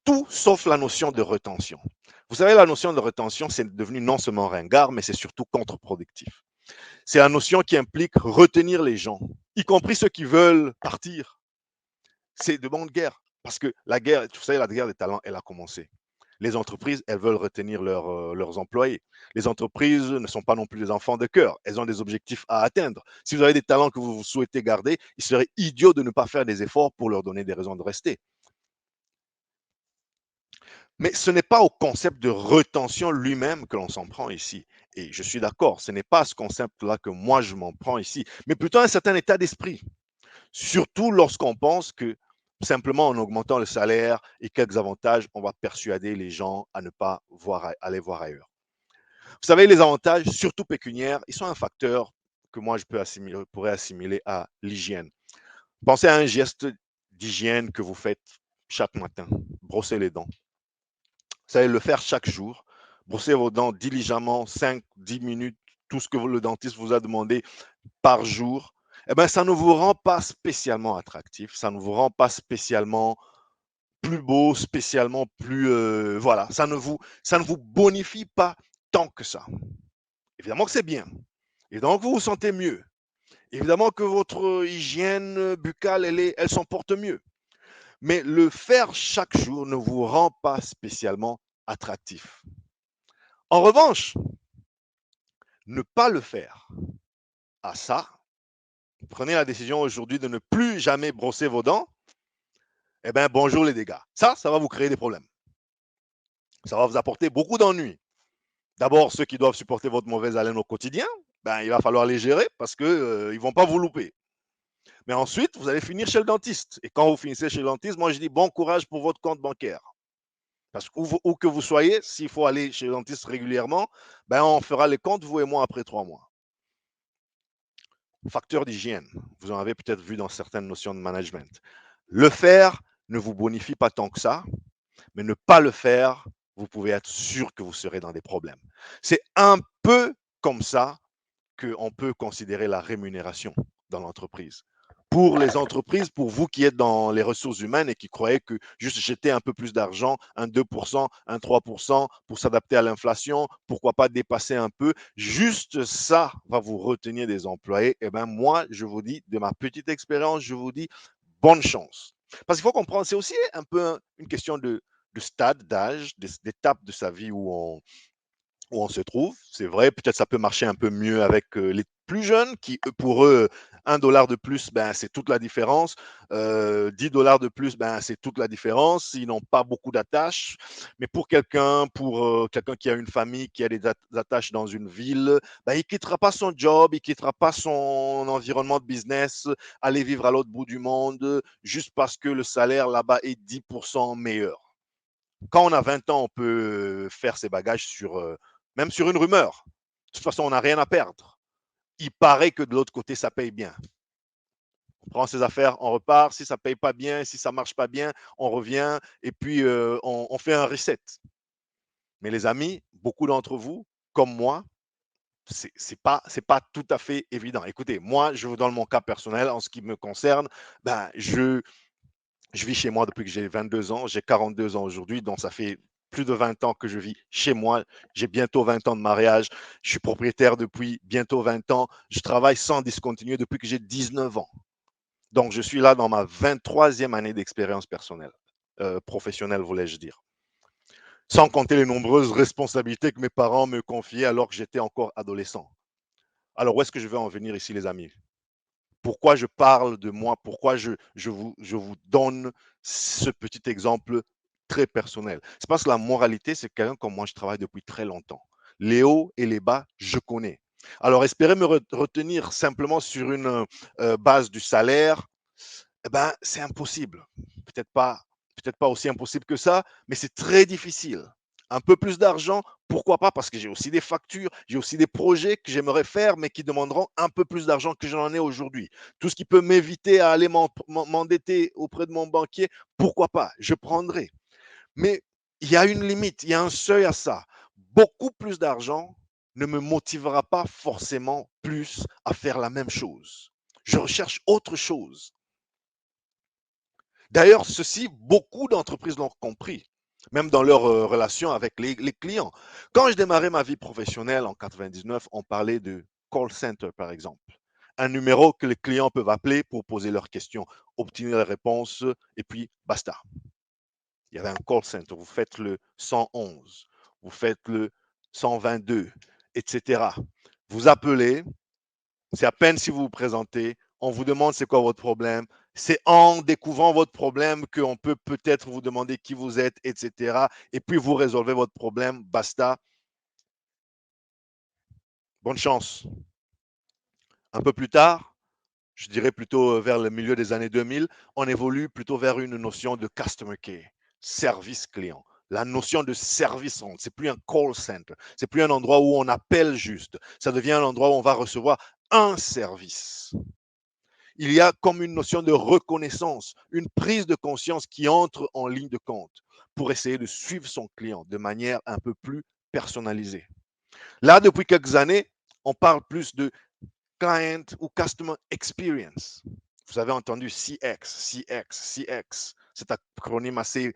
tout sauf la notion de rétention. Vous savez, la notion de rétention, c'est devenu non seulement ringard, mais c'est surtout contre-productif. C'est la notion qui implique retenir les gens, y compris ceux qui veulent partir. C'est de bonne guerre. Parce que la guerre, vous savez, la guerre des talents, elle a commencé. Les entreprises, elles veulent retenir leurs employés. Les entreprises ne sont pas non plus des enfants de cœur. Elles ont des objectifs à atteindre. Si vous avez des talents que vous souhaitez garder, il serait idiot de ne pas faire des efforts pour leur donner des raisons de rester. Mais ce n'est pas au concept de rétention lui-même que l'on s'en prend ici. Et je suis d'accord, ce n'est pas à ce concept-là que moi je m'en prends ici, mais plutôt un certain état d'esprit. Surtout lorsqu'on pense que simplement en augmentant le salaire et quelques avantages, on va persuader les gens à ne pas aller voir ailleurs. Vous savez, les avantages, surtout pécuniaires, ils sont un facteur que moi pourrais assimiler à l'hygiène. Pensez à un geste d'hygiène que vous faites chaque matin. Brosser les dents. Vous savez, le faire chaque jour. Brosser vos dents diligemment, 5-10 minutes, tout ce que le dentiste vous a demandé par jour, eh ben, ça ne vous rend pas spécialement attractif, ça ne vous rend pas spécialement plus beau, spécialement plus... voilà, ça ne vous bonifie pas tant que ça. Évidemment que c'est bien. Et donc, vous vous sentez mieux. Évidemment que votre hygiène buccale, elle s'emporte mieux. Mais le faire chaque jour ne vous rend pas spécialement attractif. En revanche, ne pas le faire, à ça, prenez la décision aujourd'hui de ne plus jamais brosser vos dents, eh bien, bonjour les dégâts. Ça va vous créer des problèmes. Ça va vous apporter beaucoup d'ennuis. D'abord, ceux qui doivent supporter votre mauvaise haleine au quotidien, ben, il va falloir les gérer parce qu'ils ne vont pas vous louper. Mais ensuite, vous allez finir chez le dentiste. Et quand vous finissez chez le dentiste, moi, je dis bon courage pour votre compte bancaire. Parce que où que vous soyez, s'il faut aller chez le dentiste régulièrement, ben, on fera les comptes, vous et moi, après 3 mois. Facteur d'hygiène, vous en avez peut-être vu dans certaines notions de management. Le faire ne vous bonifie pas tant que ça, mais ne pas le faire, vous pouvez être sûr que vous serez dans des problèmes. C'est un peu comme ça qu'on peut considérer la rémunération dans l'entreprise. Pour les entreprises, pour vous qui êtes dans les ressources humaines et qui croyez que juste jeter un peu plus d'argent, un 2%, un 3%, pour s'adapter à l'inflation, pourquoi pas dépasser un peu, juste ça va vous retenir des employés. Eh bien, moi, je vous dis, de ma petite expérience, je vous dis, bonne chance. Parce qu'il faut comprendre, c'est aussi un peu une question de stade, d'âge, d'étape de sa vie où on se trouve. C'est vrai, peut-être ça peut marcher un peu mieux avec les plus jeunes qui, pour eux, 1 dollar de plus, ben, c'est toute la différence. 10 dollars de plus, ben, c'est toute la différence. Ils n'ont pas beaucoup d'attaches. Mais pour quelqu'un qui a une famille, qui a des attaches dans une ville, ben, il ne quittera pas son job, il ne quittera pas son environnement de business, aller vivre à l'autre bout du monde, juste parce que le salaire là-bas est 10% meilleur. Quand on a 20 ans, on peut faire ses bagages même sur une rumeur. De toute façon, on n'a rien à perdre. Il paraît que de l'autre côté, ça paye bien. On prend ses affaires, on repart. Si ça ne paye pas bien, si ça ne marche pas bien, on revient et puis on fait un reset. Mais les amis, beaucoup d'entre vous, comme moi, c'est pas tout à fait évident. Écoutez, moi, je vous donne mon cas personnel en ce qui me concerne. Ben, Je vis chez moi depuis que j'ai 22 ans, j'ai 42 ans aujourd'hui, donc ça fait plus de 20 ans que je vis chez moi. J'ai bientôt 20 ans de mariage. Je suis propriétaire depuis bientôt 20 ans. Je travaille sans discontinuer depuis que j'ai 19 ans. Donc, je suis là dans ma 23e année d'expérience personnelle, professionnelle, voulais-je dire. Sans compter les nombreuses responsabilités que mes parents me confiaient alors que j'étais encore adolescent. Alors, où est-ce que je vais en venir ici, les amis? Pourquoi je parle de moi? Pourquoi je vous donne ce petit exemple très personnel? C'est parce que la moralité, c'est que quelqu'un comme moi, je travaille depuis très longtemps. Les hauts et les bas, je connais. Alors, espérer me retenir simplement sur une base du salaire, eh ben, c'est impossible. Peut-être pas aussi impossible que ça, mais c'est très difficile. Un peu plus d'argent, pourquoi pas? Parce que j'ai aussi des factures, j'ai aussi des projets que j'aimerais faire, mais qui demanderont un peu plus d'argent que j'en ai aujourd'hui. Tout ce qui peut m'éviter à aller m'endetter auprès de mon banquier, pourquoi pas? Je prendrai. Mais il y a une limite, il y a un seuil à ça. Beaucoup plus d'argent ne me motivera pas forcément plus à faire la même chose. Je recherche autre chose. D'ailleurs, ceci, beaucoup d'entreprises l'ont compris, même dans leur relation avec les clients. Quand je démarrais ma vie professionnelle en 99, on parlait de call center, par exemple. Un numéro que les clients peuvent appeler pour poser leurs questions, obtenir les réponses, et puis basta. Il y avait un call center. Vous faites le 111, vous faites le 122, etc. Vous appelez, c'est à peine si vous vous présentez, on vous demande c'est quoi votre problème. C'est en découvrant votre problème qu'on peut peut-être vous demander qui vous êtes, etc. Et puis vous résolvez votre problème, basta. Bonne chance. Un peu plus tard, je dirais plutôt vers le milieu des années 2000, on évolue plutôt vers une notion de customer care, service client. La notion de service, c'est plus un call center, c'est plus un endroit où on appelle juste, ça devient un endroit où on va recevoir un service. Il y a comme une notion de reconnaissance, une prise de conscience qui entre en ligne de compte pour essayer de suivre son client de manière un peu plus personnalisée. Là, depuis quelques années, on parle plus de client ou customer experience. Vous avez entendu CX, cet acronyme assez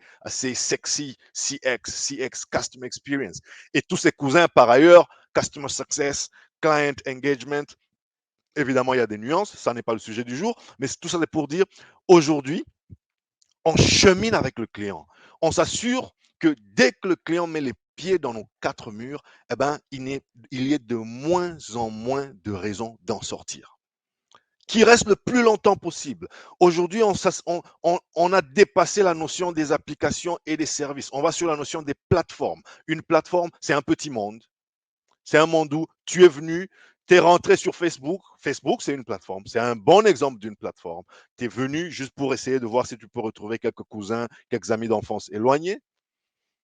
sexy, CX, Customer Experience. Et tous ses cousins, par ailleurs, Customer Success, Client Engagement. Évidemment, il y a des nuances, ça n'est pas le sujet du jour, mais tout ça c'est pour dire, aujourd'hui, on chemine avec le client. On s'assure que dès que le client met les pieds dans nos quatre murs, eh ben, il y ait de moins en moins de raisons d'en sortir. Qui reste le plus longtemps possible. Aujourd'hui, on a dépassé la notion des applications et des services. On va sur la notion des plateformes. Une plateforme, c'est un petit monde. C'est un monde où tu es venu, tu es rentré sur Facebook. Facebook, c'est une plateforme. C'est un bon exemple d'une plateforme. Tu es venu juste pour essayer de voir si tu peux retrouver quelques cousins, quelques amis d'enfance éloignés.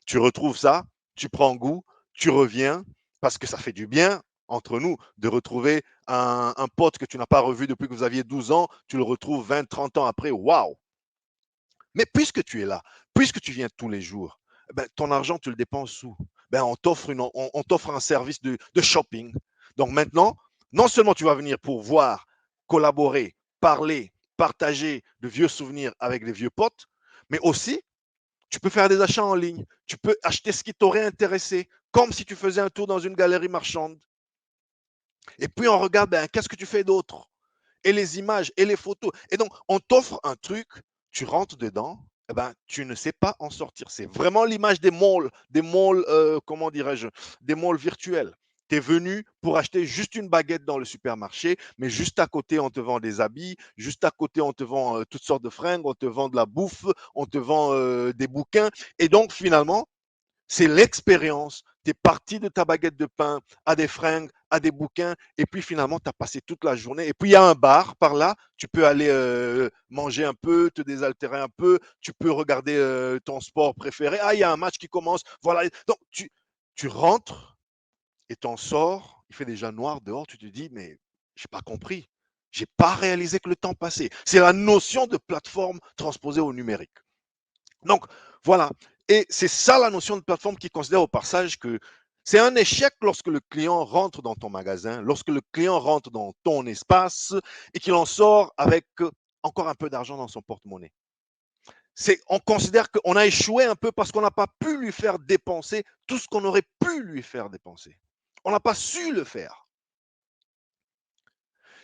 Tu retrouves ça, tu prends goût, tu reviens parce que ça fait du bien entre nous de retrouver un pote que tu n'as pas revu depuis que vous aviez 12 ans, tu le retrouves 20, 30 ans après, waouh! Mais puisque tu es là, puisque tu viens tous les jours, ben, ton argent, tu le dépenses où? Ben, on t'offre un service de shopping. Donc maintenant, non seulement tu vas venir pour voir, collaborer, parler, partager de vieux souvenirs avec des vieux potes, mais aussi tu peux faire des achats en ligne. Tu peux acheter ce qui t'aurait intéressé, comme si tu faisais un tour dans une galerie marchande. Et puis on regarde, ben, qu'est-ce que tu fais d'autre? Et les images, et les photos. Et donc, on t'offre un truc, tu rentres dedans, eh ben, tu ne sais pas en sortir. C'est vraiment l'image des malls, comment dirais-je, des malls virtuels. Tu es venu pour acheter juste une baguette dans le supermarché, mais juste à côté, on te vend des habits, juste à côté, on te vend toutes sortes de fringues, on te vend de la bouffe, on te vend des bouquins. Et donc, finalement, c'est l'expérience. Tu es parti de ta baguette de pain à des fringues, à des bouquins, et puis finalement, tu as passé toute la journée. Et puis, il y a un bar par là, tu peux aller manger un peu, te désaltérer un peu, tu peux regarder ton sport préféré. Ah, il y a un match qui commence. Voilà. Donc, tu rentres et t'en sors, il fait déjà noir dehors, tu te dis, mais j'ai pas compris. J'ai pas réalisé que le temps passait. C'est la notion de plateforme transposée au numérique. Donc, voilà. Et c'est ça la notion de plateforme qui considère au passage que c'est un échec lorsque le client rentre dans ton magasin, lorsque le client rentre dans ton espace et qu'il en sort avec encore un peu d'argent dans son porte-monnaie. On considère qu'on a échoué un peu parce qu'on n'a pas pu lui faire dépenser tout ce qu'on aurait pu lui faire dépenser. On n'a pas su le faire.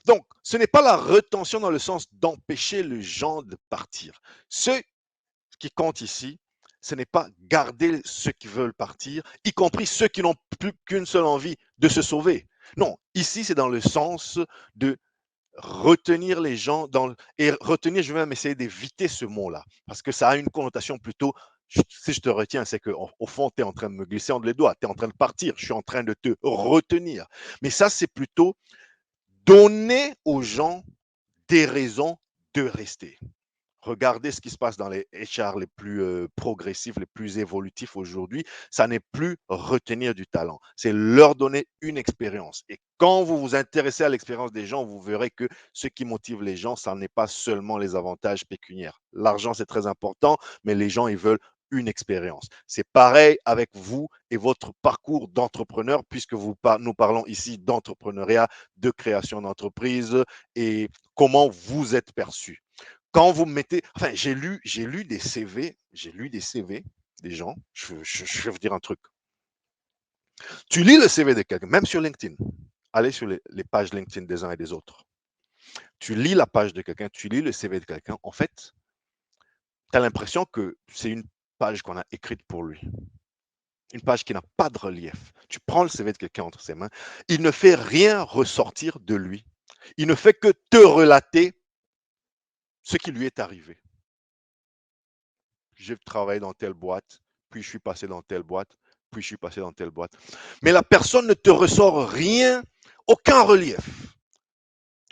Donc, ce n'est pas la retention dans le sens d'empêcher les gens de partir. Ce qui compte ici, ce n'est pas garder ceux qui veulent partir, y compris ceux qui n'ont plus qu'une seule envie de se sauver. Non, ici, c'est dans le sens de retenir les gens et retenir, je vais même essayer d'éviter ce mot-là, parce que ça a une connotation plutôt, si je te retiens, c'est qu'au fond, tu es en train de me glisser entre les doigts, tu es en train de partir, je suis en train de te retenir. Mais ça, c'est plutôt donner aux gens des raisons de rester. Regardez ce qui se passe dans les HR les plus progressifs, les plus évolutifs aujourd'hui. Ça n'est plus retenir du talent, c'est leur donner une expérience. Et quand vous vous intéressez à l'expérience des gens, vous verrez que ce qui motive les gens, ça n'est pas seulement les avantages pécuniaires. L'argent, c'est très important, mais les gens, ils veulent une expérience. C'est pareil avec vous et votre parcours d'entrepreneur, puisque nous parlons ici d'entrepreneuriat, de création d'entreprise et comment vous êtes perçu. Quand vous mettez, enfin, j'ai lu des CV des gens. Je vais vous dire un truc. Tu lis le CV de quelqu'un, même sur LinkedIn. Allez sur les pages LinkedIn des uns et des autres. Tu lis la page de quelqu'un, tu lis le CV de quelqu'un. En fait, tu as l'impression que c'est une page qu'on a écrite pour lui. Une page qui n'a pas de relief. Tu prends le CV de quelqu'un entre ses mains. Il ne fait rien ressortir de lui. Il ne fait que te relater ce qui lui est arrivé. J'ai travaillé dans telle boîte, puis je suis passé dans telle boîte, puis je suis passé dans telle boîte. Mais la personne ne te ressort rien, aucun relief.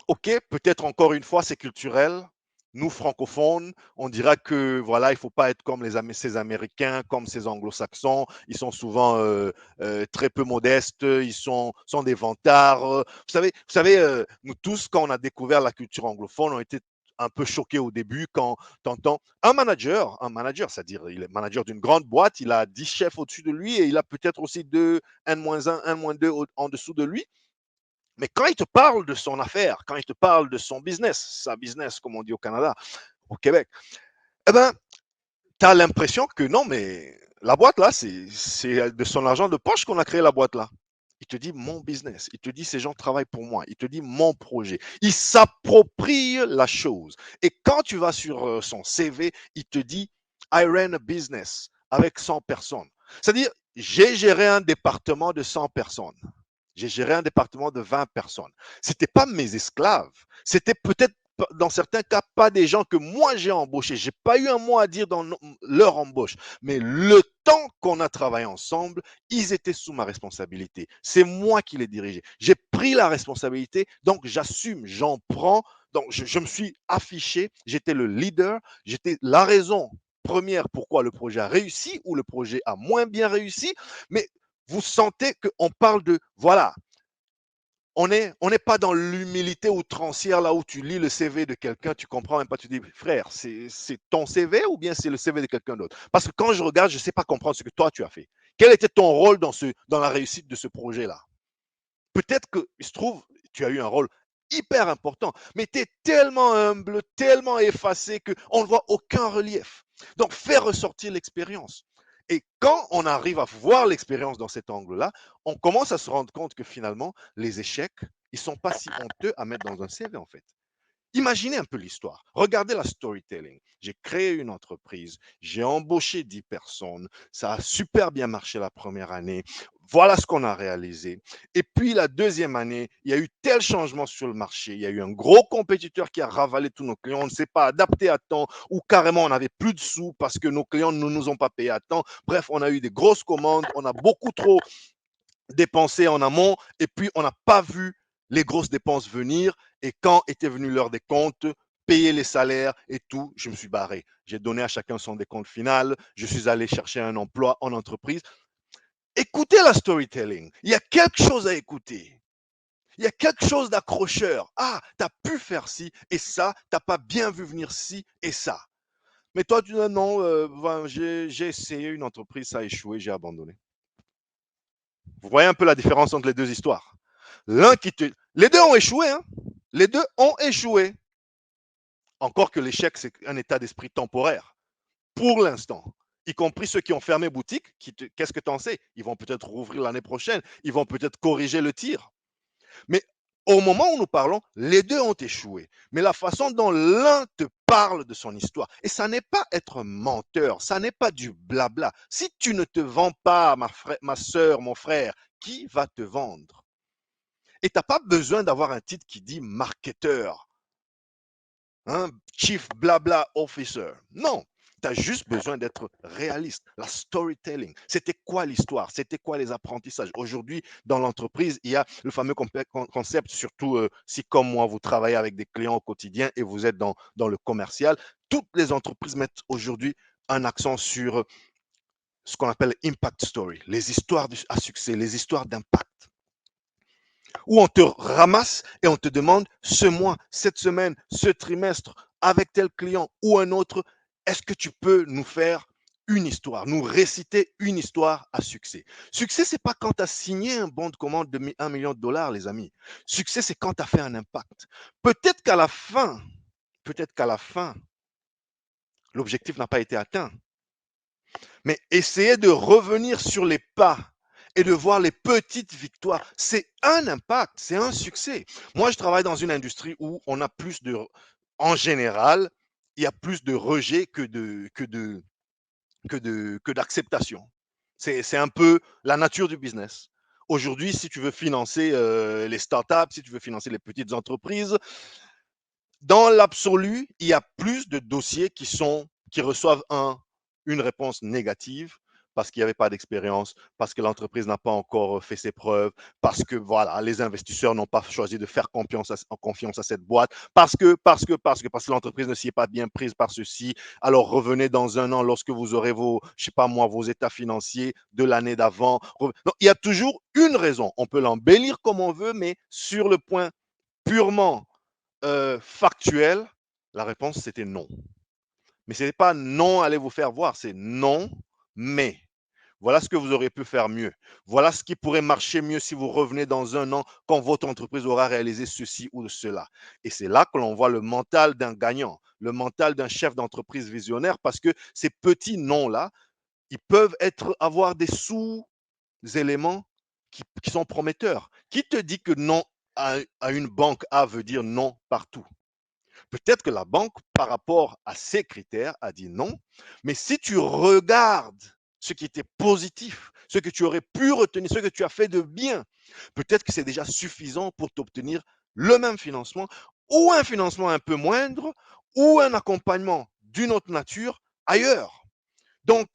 Ok, peut-être encore une fois, c'est culturel. Nous, francophones, on dira que voilà, il ne faut pas être comme ces Américains, comme ces Anglo-Saxons. Ils sont souvent très peu modestes, ils sont des vantards. Vous savez, nous tous, quand on a découvert la culture anglophone, on était un peu choqués au début quand tu entends un manager, c'est-à-dire il est manager d'une grande boîte, il a 10 chefs au-dessus de lui et il a peut-être aussi deux, N-1, N-2 en dessous de lui. Mais quand il te parle de son affaire, quand il te parle de son business, sa business, comme on dit au Canada, au Québec, eh ben, tu as l'impression que non, mais la boîte là, c'est de son argent de poche qu'on a créé la boîte là. Il te dit mon business. Il te dit ces gens travaillent pour moi. Il te dit mon projet. Il s'approprie la chose. Et quand tu vas sur son CV, il te dit I ran a business avec 100 personnes. C'est-à-dire, j'ai géré un département de 100 personnes. J'ai géré un département de 20 personnes. Ce n'était pas mes esclaves. C'était peut-être, dans certains cas, pas des gens que moi j'ai embauchés. Je n'ai pas eu un mot à dire dans leur embauche. Mais le temps qu'on a travaillé ensemble, ils étaient sous ma responsabilité. C'est moi qui les dirigeais. J'ai pris la responsabilité, donc j'assume, j'en prends. Donc je me suis affiché, j'étais le leader, j'étais la raison première pourquoi le projet a réussi ou le projet a moins bien réussi. Mais vous sentez qu'on parle de, voilà, on n'est pas dans l'humilité outrancière là où tu lis le CV de quelqu'un, tu comprends même pas, tu dis, frère, c'est ton CV ou bien c'est le CV de quelqu'un d'autre? Parce que quand je regarde, je ne sais pas comprendre ce que toi tu as fait. Quel était ton rôle dans la réussite de ce projet-là? Peut-être que, il se trouve, tu as eu un rôle hyper important, mais tu es tellement humble, tellement effacé qu'on ne voit aucun relief. Donc, fais ressortir l'expérience. Et quand on arrive à voir l'expérience dans cet angle-là, on commence à se rendre compte que finalement, les échecs, ils ne sont pas si honteux à mettre dans un CV en fait. Imaginez un peu l'histoire. Regardez la storytelling. J'ai créé une entreprise, j'ai embauché 10 personnes, ça a super bien marché la première année. Voilà ce qu'on a réalisé. Et puis la deuxième année, il y a eu tel changement sur le marché. Il y a eu un gros compétiteur qui a ravalé tous nos clients. On ne s'est pas adapté à temps ou carrément on n'avait plus de sous parce que nos clients ne nous ont pas payé à temps. Bref, on a eu des grosses commandes. On a beaucoup trop dépensé en amont et puis on n'a pas vu les grosses dépenses venir et quand était venu l'heure des comptes, payer les salaires et tout, je me suis barré. J'ai donné à chacun son décompte final, je suis allé chercher un emploi en entreprise. Écoutez la storytelling, il y a quelque chose à écouter. Il y a quelque chose d'accrocheur. Ah, tu as pu faire ci et ça, tu n'as pas bien vu venir ci et ça. Mais toi, tu dis non, j'ai essayé une entreprise, ça a échoué, j'ai abandonné. Vous voyez un peu la différence entre les deux histoires. Les deux ont échoué, hein. Les deux ont échoué. Encore que l'échec, c'est un état d'esprit temporaire. pour l'instant. Y compris ceux qui ont fermé boutique, qu'est-ce que tu en sais? Ils vont peut-être rouvrir l'année prochaine, ils vont peut-être corriger le tir. Mais au moment où nous parlons, les deux ont échoué. Mais la façon dont l'un te parle de son histoire, et ça n'est pas être menteur, ça n'est pas du blabla. Si tu ne te vends pas, ma soeur, mon frère, qui va te vendre? Et tu n'as pas besoin d'avoir un titre qui dit marketeur, hein, chief blabla officer. Non, tu as juste besoin d'être réaliste. La storytelling, c'était quoi l'histoire? C'était quoi les apprentissages? Aujourd'hui, dans l'entreprise, il y a le fameux concept, surtout si comme moi, vous travaillez avec des clients au quotidien et vous êtes dans le commercial, toutes les entreprises mettent aujourd'hui un accent sur ce qu'on appelle impact story, les histoires à succès, les histoires d'impact, où on te ramasse et on te demande ce mois, cette semaine, ce trimestre, avec tel client ou un autre, est-ce que tu peux nous faire une histoire, nous réciter une histoire à succès? Succès, c'est pas quand tu as signé un bon de commande de 1 million de dollars, les amis. Succès, c'est quand tu as fait un impact. Peut-être qu'à la fin, peut-être qu'à la fin, l'objectif n'a pas été atteint. Mais essayez de revenir sur les pas et de voir les petites victoires. C'est un impact, c'est un succès. Moi, je travaille dans une industrie où on a plus de, en général, il y a plus de rejet que d'acceptation. C'est un peu la nature du business. Aujourd'hui, si tu veux financer les startups, si tu veux financer les petites entreprises, dans l'absolu, il y a plus de dossiers qui reçoivent une réponse négative parce qu'il n'y avait pas d'expérience, parce que l'entreprise n'a pas encore fait ses preuves, parce que voilà, les investisseurs n'ont pas choisi de faire confiance à cette boîte, parce que l'entreprise ne s'y est pas bien prise par ceci. Alors revenez dans un an lorsque vous aurez je sais pas moi, vos états financiers de l'année d'avant. Donc, il y a toujours une raison. On peut l'embellir comme on veut, mais sur le point purement factuel, la réponse c'était non. Mais ce n'est pas non, allez vous faire voir, c'est non, mais voilà ce que vous auriez pu faire mieux. Voilà ce qui pourrait marcher mieux si vous revenez dans un an quand votre entreprise aura réalisé ceci ou cela. Et c'est là que l'on voit le mental d'un gagnant, le mental d'un chef d'entreprise visionnaire, parce que ces petits noms-là, ils peuvent avoir des sous-éléments qui sont prometteurs. Qui te dit que non à une banque A veut dire non partout? Peut-être que la banque, par rapport à ces critères, a dit non. Mais si tu regardes ce qui était positif, ce que tu aurais pu retenir, ce que tu as fait de bien, peut-être que c'est déjà suffisant pour t'obtenir le même financement ou un financement un peu moindre ou un accompagnement d'une autre nature ailleurs. Donc,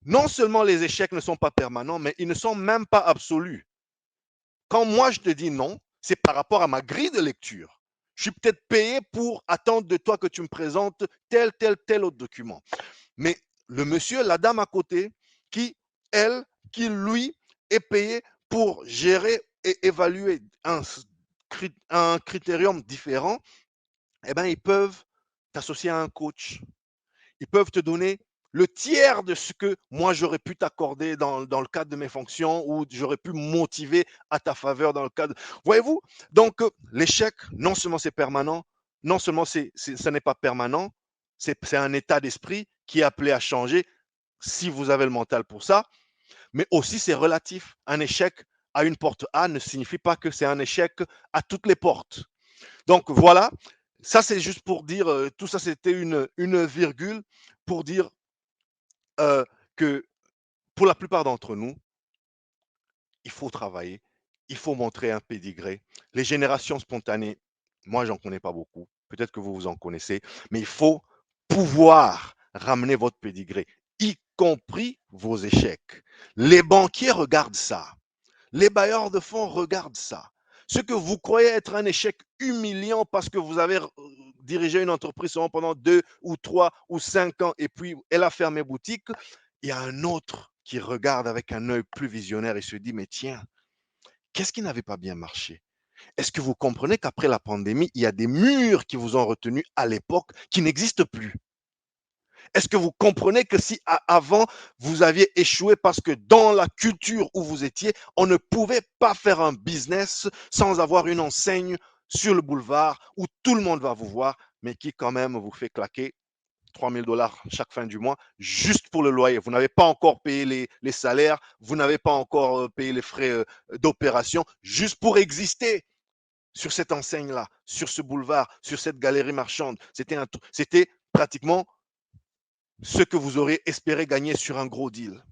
non seulement les échecs ne sont pas permanents, mais ils ne sont même pas absolus. Quand moi je te dis non, c'est par rapport à ma grille de lecture. Je suis peut-être payé pour attendre de toi que tu me présentes tel autre document. Mais le monsieur, la dame à côté, qui, elle, qui lui est payé pour gérer et évaluer un critérium différent, eh bien, ils peuvent t'associer à un coach. Ils peuvent te donner le tiers de ce que moi j'aurais pu t'accorder dans le cadre de mes fonctions ou j'aurais pu motiver à ta faveur dans le cadre. Voyez-vous? Donc, l'échec, non seulement c'est permanent, non seulement ça n'est pas permanent, c'est un état d'esprit qui est appelé à changer si vous avez le mental pour ça, mais aussi c'est relatif. Un échec à une porte A ne signifie pas que c'est un échec à toutes les portes. Donc voilà, ça c'est juste pour dire, tout ça c'était une virgule pour dire que pour la plupart d'entre nous, il faut travailler, il faut montrer un pédigré. Les générations spontanées, moi, j'en connais pas beaucoup. Peut-être que vous vous en connaissez, mais il faut pouvoir ramener votre pédigré, y compris vos échecs. Les banquiers regardent ça. Les bailleurs de fonds regardent ça. Ce que vous croyez être un échec humiliant parce que vous avez dirigé une entreprise seulement pendant 2 ou 3 ou 5 ans et puis elle a fermé boutique, il y a un autre qui regarde avec un œil plus visionnaire et se dit, mais tiens, qu'est-ce qui n'avait pas bien marché? Est-ce que vous comprenez qu'après la pandémie, il y a des murs qui vous ont retenu à l'époque qui n'existent plus? Est-ce que vous comprenez que si avant vous aviez échoué parce que dans la culture où vous étiez, on ne pouvait pas faire un business sans avoir une enseigne sur le boulevard où tout le monde va vous voir, mais qui quand même vous fait claquer 3 000 dollars chaque fin du mois juste pour le loyer. Vous n'avez pas encore payé les salaires, vous n'avez pas encore payé les frais d'opération, juste pour exister sur cette enseigne-là, sur ce boulevard, sur cette galerie marchande. C'était pratiquement ce que vous auriez espéré gagner sur un gros deal.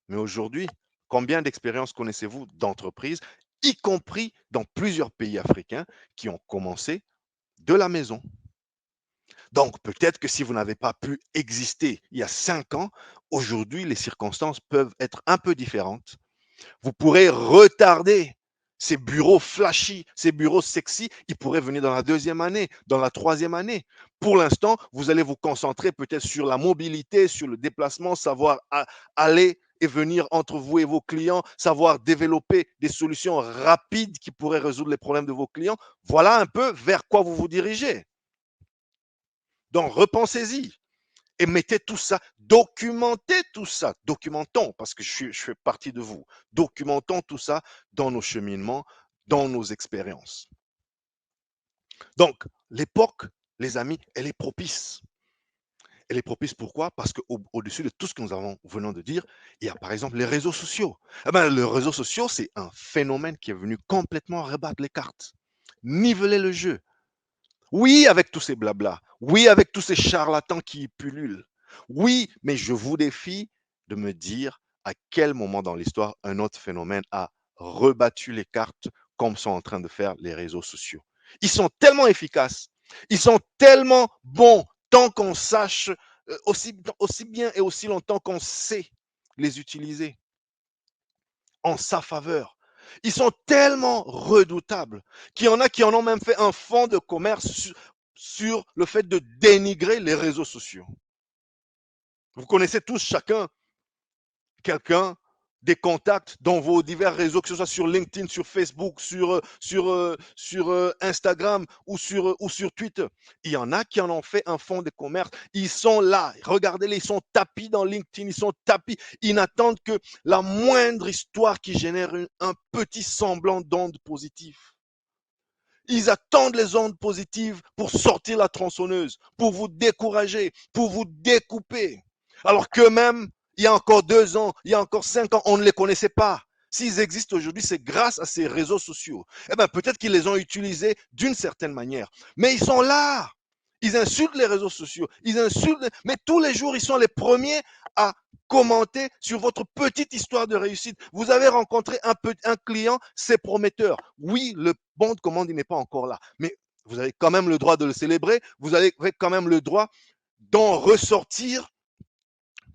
Mais aujourd'hui, combien d'expériences connaissez-vous d'entreprises, y compris dans plusieurs pays africains, qui ont commencé de la maison? Donc, peut-être que si vous n'avez pas pu exister il y a 5 ans, aujourd'hui, les circonstances peuvent être un peu différentes. Vous pourrez retarder ces bureaux flashy, ces bureaux sexy, ils pourraient venir dans la deuxième année, dans la troisième année. Pour l'instant, vous allez vous concentrer peut-être sur la mobilité, sur le déplacement, savoir aller et venir entre vous et vos clients, savoir développer des solutions rapides qui pourraient résoudre les problèmes de vos clients. Voilà un peu vers quoi vous vous dirigez. Donc, repensez-y et mettez tout ça, documentez tout ça, documentons, parce que je fais partie de vous, documentons tout ça dans nos cheminements, dans nos expériences. Donc, l'époque, les amis, elle est propice. Elle est propice pourquoi? Parce qu'au-dessus de tout ce que venons de dire, il y a par exemple les réseaux sociaux. Eh ben, les réseaux sociaux, c'est un phénomène qui est venu complètement rebattre les cartes, niveler le jeu. Oui, avec tous ces blablas. Oui, avec tous ces charlatans qui y pullulent. Oui, mais je vous défie de me dire à quel moment dans l'histoire un autre phénomène a rebattu les cartes comme sont en train de faire les réseaux sociaux. Ils sont tellement efficaces, ils sont tellement bons tant qu'on sache aussi bien et aussi longtemps qu'on sait les utiliser en sa faveur. Ils sont tellement redoutables qu'il y en a qui en ont même fait un fonds de commerce sur le fait de dénigrer les réseaux sociaux. Vous connaissez tous chacun quelqu'un, des contacts dans vos divers réseaux, que ce soit sur LinkedIn, sur Facebook, sur Instagram ou sur Twitter. Il y en a qui en ont fait un fonds de commerce. Ils sont là. Regardez-les, ils sont tapis dans LinkedIn, ils sont tapis. Ils n'attendent que la moindre histoire qui génère un petit semblant d'onde positive. Ils attendent les ondes positives pour sortir la tronçonneuse, pour vous décourager, pour vous découper. Alors qu'eux-mêmes, il y a encore 2 ans, il y a encore 5 ans, on ne les connaissait pas. S'ils existent aujourd'hui, c'est grâce à ces réseaux sociaux. Eh bien, peut-être qu'ils les ont utilisés d'une certaine manière, mais ils sont là. Ils insultent les réseaux sociaux, ils insultent, mais tous les jours, ils sont les premiers à commenter sur votre petite histoire de réussite. Vous avez rencontré un client, c'est prometteur. Oui, le bon de commande, il n'est pas encore là, mais vous avez quand même le droit de le célébrer, vous avez quand même le droit d'en ressortir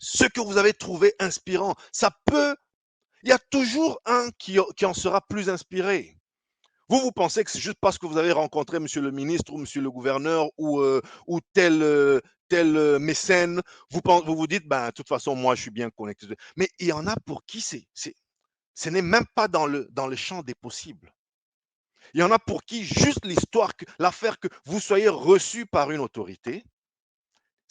ce que vous avez trouvé inspirant. Ça peut, il y a toujours un qui en sera plus inspiré. Vous pensez que c'est juste parce que vous avez rencontré monsieur le ministre ou monsieur le gouverneur ou tel mécène, vous vous dites, ben, de toute façon, moi, je suis bien connecté. Mais il y en a pour qui ce n'est même pas dans le champ des possibles. Il y en a pour qui juste l'affaire que vous soyez reçu par une autorité,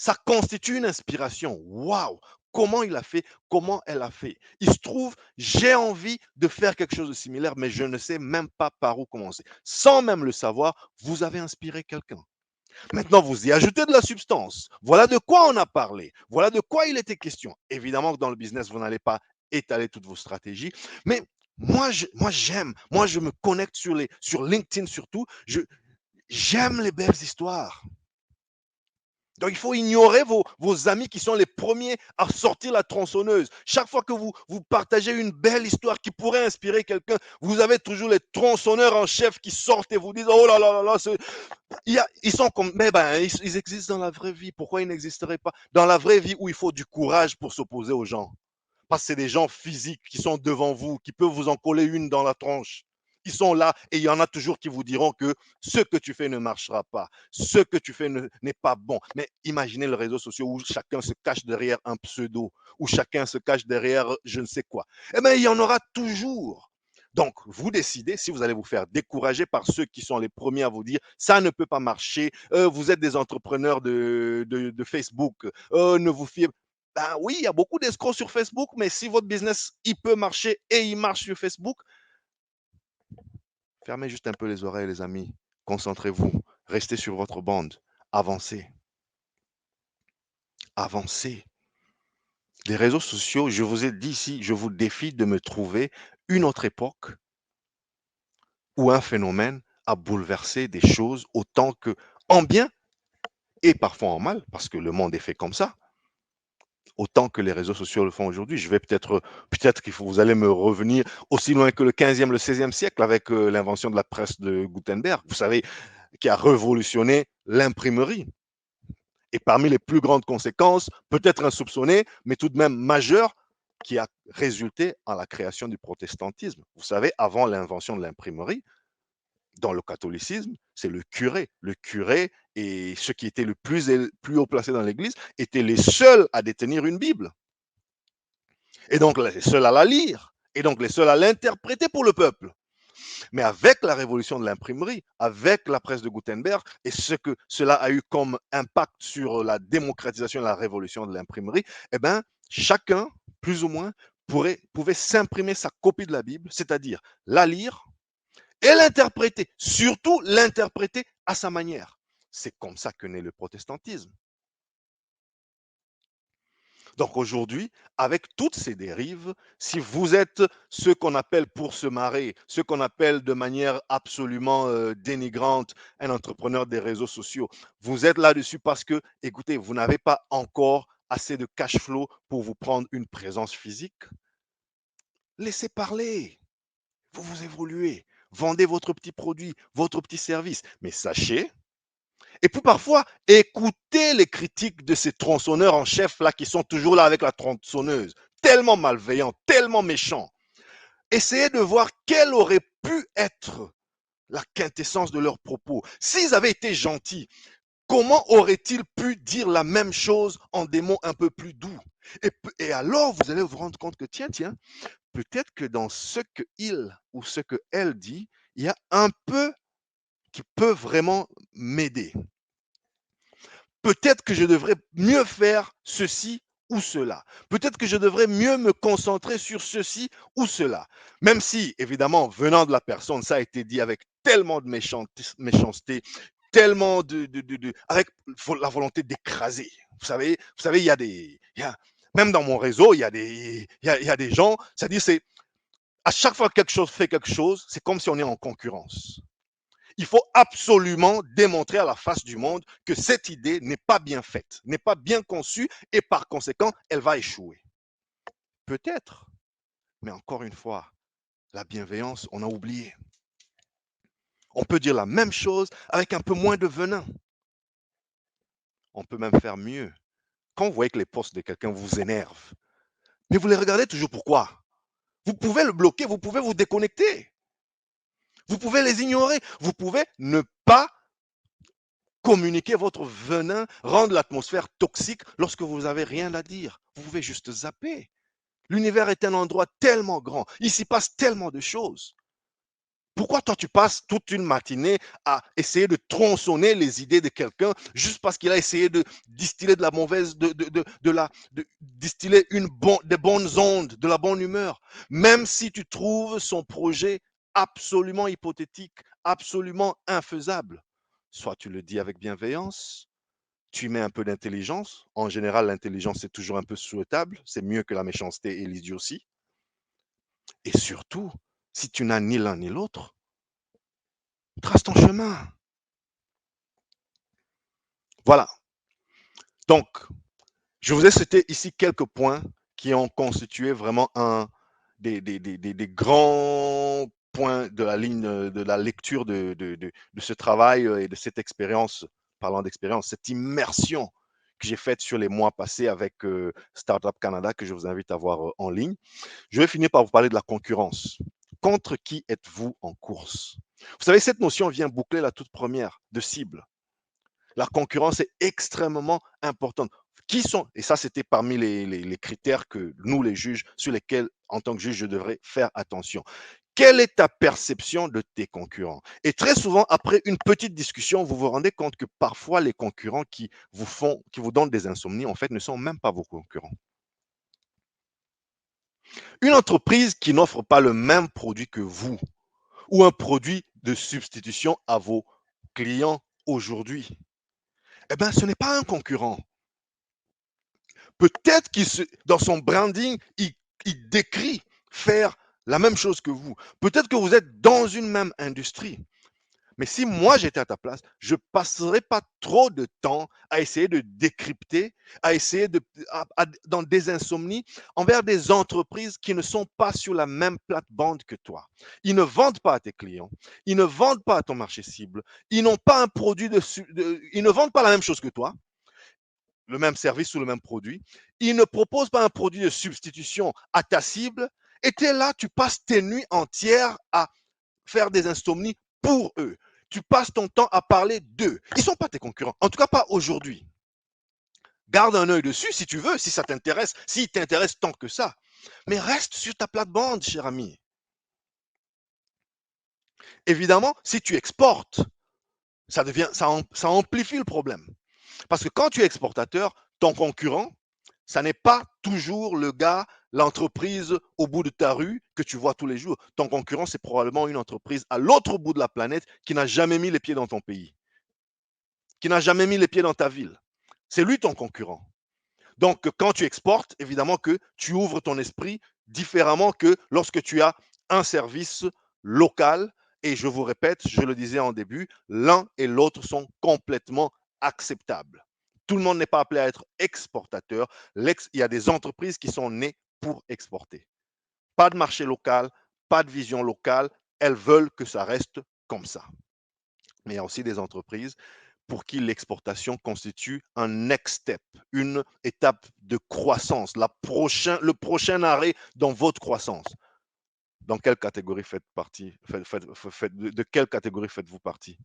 ça constitue une inspiration. Waouh! Comment il a fait? Comment elle a fait? Il se trouve, j'ai envie de faire quelque chose de similaire, mais je ne sais même pas par où commencer. Sans même le savoir, vous avez inspiré quelqu'un. Maintenant, vous y ajoutez de la substance. Voilà de quoi on a parlé. Voilà de quoi il était question. Évidemment que dans le business, vous n'allez pas étaler toutes vos stratégies, mais moi j'aime. Moi, je me connecte sur LinkedIn surtout. J'aime les belles histoires. Donc, il faut ignorer vos amis qui sont les premiers à sortir la tronçonneuse. Chaque fois que vous partagez une belle histoire qui pourrait inspirer quelqu'un, vous avez toujours les tronçonneurs en chef qui sortent et vous disent, oh là là là là, ils sont comme, mais ben, ils existent dans la vraie vie. Pourquoi ils n'existeraient pas dans la vraie vie où il faut du courage pour s'opposer aux gens? Parce que c'est des gens physiques qui sont devant vous, qui peuvent vous en coller une dans la tronche. Ils sont là et il y en a toujours qui vous diront que ce que tu fais ne marchera pas, ce que tu fais n'est pas bon. Mais imaginez les réseaux sociaux où chacun se cache derrière un pseudo, où chacun se cache derrière je ne sais quoi. Eh bien, il y en aura toujours. Donc, vous décidez si vous allez vous faire décourager par ceux qui sont les premiers à vous dire ça ne peut pas marcher, vous êtes des entrepreneurs de Facebook, ne vous fiez. Ben oui, il y a beaucoup d'escrocs sur Facebook, mais si votre business, il peut marcher et il marche sur Facebook, fermez juste un peu les oreilles, les amis. Concentrez-vous. Restez sur votre bande. Avancez. avancer. Les réseaux sociaux, je vous ai dit ici, je vous défie de me trouver une autre époque où un phénomène a bouleversé des choses autant que en bien et parfois en mal, parce que le monde est fait comme ça, autant que les réseaux sociaux le font aujourd'hui. Je vais peut-être qu'il faut, vous allez me revenir aussi loin que le 15e, le 16e siècle avec l'invention de la presse de Gutenberg, vous savez, qui a révolutionné l'imprimerie. Et parmi les plus grandes conséquences, peut-être insoupçonnées, mais tout de même majeures, qui a résulté en la création du protestantisme. Vous savez, avant l'invention de l'imprimerie, dans le catholicisme, c'est le curé. Le curé et ceux qui étaient le plus haut placés dans l'Église étaient les seuls à détenir une Bible. Et donc les seuls à la lire. Et donc les seuls à l'interpréter pour le peuple. Mais avec la révolution de l'imprimerie, avec la presse de Gutenberg et ce que cela a eu comme impact sur la démocratisation et la révolution de l'imprimerie, eh bien, chacun, plus ou moins, pouvait s'imprimer sa copie de la Bible, c'est-à-dire la lire et l'interpréter, surtout l'interpréter à sa manière. C'est comme ça que naît le protestantisme. Donc aujourd'hui, avec toutes ces dérives, si vous êtes ce qu'on appelle pour se marrer, ce qu'on appelle de manière absolument dénigrante un entrepreneur des réseaux sociaux, vous êtes là-dessus parce que, écoutez, vous n'avez pas encore assez de cash flow pour vous prendre une présence physique. Laissez parler, vous évoluez, vendez votre petit produit, votre petit service, mais sachez et puis parfois, écoutez les critiques de ces tronçonneurs en chef là qui sont toujours là avec la tronçonneuse, tellement malveillants, tellement méchants. Essayez de voir quelle aurait pu être la quintessence de leurs propos. S'ils avaient été gentils, comment auraient-ils pu dire la même chose en des mots un peu plus doux et alors, vous allez vous rendre compte que, tiens, peut-être que dans ce qu'il ou ce qu'elle dit, il y a un peu qui peut vraiment m'aider. Peut-être que je devrais mieux faire ceci ou cela. Peut-être que je devrais mieux me concentrer sur ceci ou cela. Même si, évidemment, venant de la personne, ça a été dit avec tellement de méchanceté, tellement avec la volonté d'écraser. Il y a même dans mon réseau, il y a des gens, c'est-à-dire, à chaque fois que quelque chose fait quelque chose, c'est comme si on est en concurrence. Il faut absolument démontrer à la face du monde que cette idée n'est pas bien faite, n'est pas bien conçue et par conséquent, elle va échouer. Peut-être, mais encore une fois, la bienveillance, on a oublié. On peut dire la même chose avec un peu moins de venin. On peut même faire mieux. Quand vous voyez que les posts de quelqu'un vous énervent, mais vous les regardez toujours pourquoi? Vous pouvez le bloquer, vous pouvez vous déconnecter. Vous pouvez les ignorer. Vous pouvez ne pas communiquer votre venin, rendre l'atmosphère toxique lorsque vous n'avez rien à dire. Vous pouvez juste zapper. L'univers est un endroit tellement grand. Il s'y passe tellement de choses. Pourquoi toi tu passes toute une matinée à essayer de tronçonner les idées de quelqu'un juste parce qu'il a essayé de distiller de la mauvaise, de distiller des bonnes ondes, de la bonne humeur, même si tu trouves son projet absolument hypothétique, absolument infaisable. Soit tu le dis avec bienveillance, tu mets un peu d'intelligence. En général, l'intelligence, c'est toujours un peu souhaitable. C'est mieux que la méchanceté et l'idiotie. Et surtout, si tu n'as ni l'un ni l'autre, trace ton chemin. Voilà. Donc, je vous ai cité ici quelques points qui ont constitué vraiment un des grands points de la ligne de la lecture de ce travail et de cette expérience, parlant d'expérience, cette immersion que j'ai faite sur les mois passés avec Startup Canada, que je vous invite à voir en ligne. Je vais finir par vous parler de la concurrence. Contre qui êtes-vous en course? Vous savez, cette notion vient boucler la toute première de cible. La concurrence est extrêmement importante. Qui sont, et ça c'était parmi les critères que nous les juges, sur lesquels en tant que juge je devrais faire attention. Quelle est ta perception de tes concurrents? Et très souvent, après une petite discussion, vous vous rendez compte que parfois les concurrents qui vous donnent des insomnies, en fait, ne sont même pas vos concurrents. Une entreprise qui n'offre pas le même produit que vous, ou un produit de substitution à vos clients aujourd'hui, eh bien, ce n'est pas un concurrent. Peut-être dans son branding, il décrit faire la même chose que vous. Peut-être que vous êtes dans une même industrie. Mais si moi j'étais à ta place, je ne passerais pas trop de temps à essayer de décrypter, à essayer dans des insomnies envers des entreprises qui ne sont pas sur la même plate-bande que toi. Ils ne vendent pas à tes clients, ils ne vendent pas à ton marché cible, ils n'ont pas un produit ils ne vendent pas la même chose que toi, le même service ou le même produit. Ils ne proposent pas un produit de substitution à ta cible. Et tu es là, tu passes tes nuits entières à faire des insomnies pour eux. Tu passes ton temps à parler d'eux. Ils ne sont pas tes concurrents, en tout cas pas aujourd'hui. Garde un œil dessus si tu veux, si ça t'intéresse, s'il t'intéresse tant que ça. Mais reste sur ta plate-bande, cher ami. Évidemment, si tu exportes, ça amplifie le problème. Parce que quand tu es exportateur, ton concurrent, ça n'est pas toujours le gars, l'entreprise au bout de ta rue que tu vois tous les jours. Ton concurrent, c'est probablement une entreprise à l'autre bout de la planète qui n'a jamais mis les pieds dans ton pays, qui n'a jamais mis les pieds dans ta ville. C'est lui ton concurrent. Donc, quand tu exportes, évidemment que tu ouvres ton esprit différemment que lorsque tu as un service local. Et je vous répète, je le disais en début, l'un et l'autre sont complètement acceptables. Tout le monde n'est pas appelé à être exportateur. Il y a des entreprises qui sont nées pour exporter. Pas de marché local, pas de vision locale. Elles veulent que ça reste comme ça. Mais il y a aussi des entreprises pour qui l'exportation constitue un next step, une étape de croissance, le prochain arrêt dans votre croissance. Dans quelle catégorie faites partie de quelle catégorie faites-vous partie?